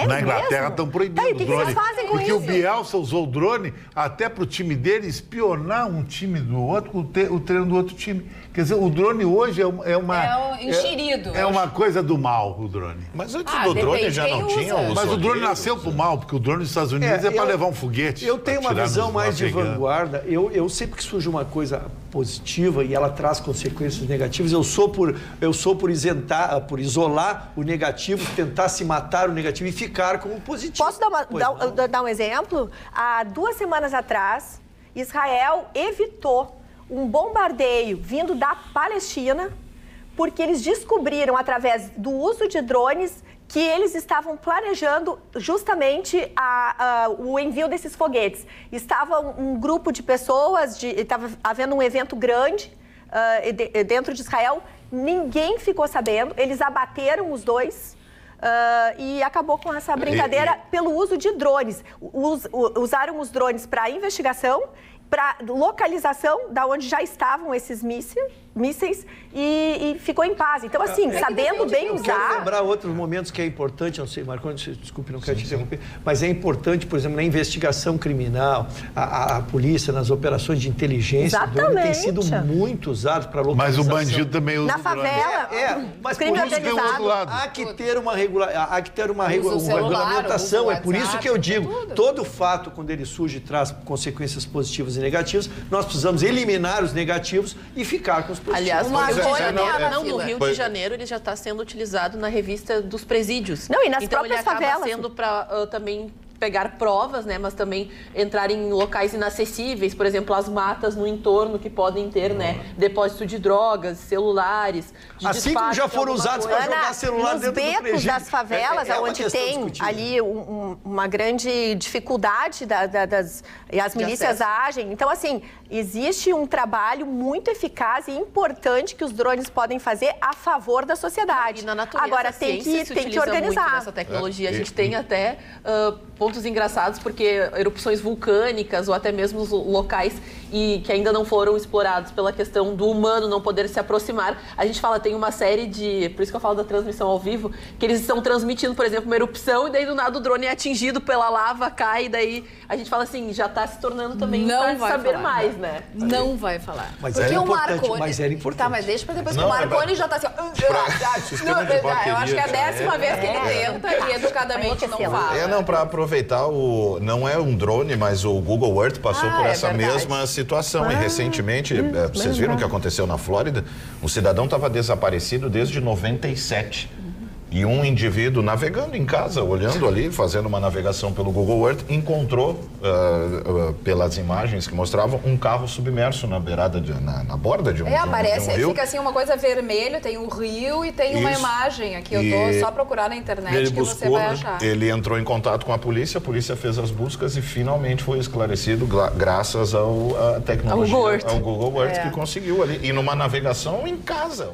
Speaker 10: Na Inglaterra estão proibindo o drone.
Speaker 9: Vocês fazem com
Speaker 10: porque
Speaker 9: isso?
Speaker 10: O Bielsa usou o drone até para o time dele espionar um time do outro, o treino do outro time. Quer dizer, o drone hoje é uma...
Speaker 4: enxerido.
Speaker 10: É uma coisa do mal, o drone.
Speaker 3: Mas antes do drone já não tinha os
Speaker 10: Mas o drone nasceu pro mal, porque o drone dos Estados Unidos é para levar um foguete.
Speaker 5: Eu tenho uma visão mais de vanguarda. Eu sempre que surge uma coisa positiva e ela traz consequências negativas, eu sou por isolar o negativo, tentar se matar o negativo e ficar com o positivo.
Speaker 9: Posso dar um exemplo? Há 2 semanas atrás, Israel evitou um bombardeio vindo da Palestina, porque eles descobriram, através do uso de drones, que eles estavam planejando justamente o envio desses foguetes. Estava um grupo de pessoas, estava havendo um evento grande dentro de Israel, ninguém ficou sabendo, eles abateram os dois. E acabou com essa brincadeira pelo uso de drones. Usaram os drones para investigação, para localização da onde já estavam esses mísseis e ficou em paz. Então, assim, sabendo bem usar...
Speaker 5: Eu quero lembrar outros momentos que é importante, não sei, Marconi, desculpe, não quero te interromper, mas é importante, por exemplo, na investigação criminal, a polícia, nas operações de inteligência, o drone tem sido muito usado para localização.
Speaker 10: Mas o bandido também usa
Speaker 9: na favela,
Speaker 5: mas
Speaker 9: crime
Speaker 5: por isso tem
Speaker 9: organizado.
Speaker 5: há que ter uma regulamentação. É por isso que eu digo, todo fato, quando ele surge e traz consequências positivas e negativos, nós precisamos eliminar os negativos e ficar com os positivos.
Speaker 8: Aliás, no Rio de Janeiro ele já está sendo utilizado na revista dos presídios.
Speaker 9: Não, e nas
Speaker 8: então
Speaker 9: próprias
Speaker 8: ele acaba
Speaker 9: favelas.
Speaker 8: sendo para também pegar provas, né, mas também entrar em locais inacessíveis, por exemplo, as matas no entorno que podem ter, né, depósito de drogas, celulares, de
Speaker 5: assim como já foram usados para jogar celular dentro do presídio.
Speaker 9: Nos becos das favelas, onde tem ali uma grande dificuldade e as milícias agem. Então, assim, existe um trabalho muito eficaz e importante que os drones podem fazer a favor da sociedade.
Speaker 8: E na natureza,
Speaker 9: agora tem que organizar
Speaker 8: muito essa tecnologia. A gente tem até pontos engraçados, porque erupções vulcânicas ou até mesmo locais que ainda não foram explorados pela questão do humano não poder se aproximar. A gente fala, tem uma série por isso que eu falo da transmissão ao vivo, que eles estão transmitindo, por exemplo, uma erupção e daí do nada o drone é atingido pela lava, cai, e daí a gente fala assim, já está se tornando também para saber mais, né?
Speaker 4: Não vai falar.
Speaker 5: Mas era importante.
Speaker 4: Tá, mas deixa para depois, que o Marconi já está assim... Eu acho que é a 10ª vez que ele tenta e educadamente não fala.
Speaker 3: Para aproveitar aproveitar não é um drone, mas o Google Earth passou por essa mesma situação. E recentemente, vocês viram o que aconteceu na Flórida? O cidadão estava desaparecido desde 97. E um indivíduo navegando em casa, olhando ali, fazendo uma navegação pelo Google Earth, encontrou, pelas imagens que mostravam, um carro submerso na beirada, na borda de um rio.
Speaker 6: Aparece, fica assim uma coisa vermelha, tem um rio e tem uma imagem aqui. Eu tô só procurar na internet que você vai achar.
Speaker 3: Ele entrou em contato com a polícia fez as buscas e finalmente foi esclarecido graças à tecnologia, ao Google Earth, que conseguiu ali. E numa navegação em casa.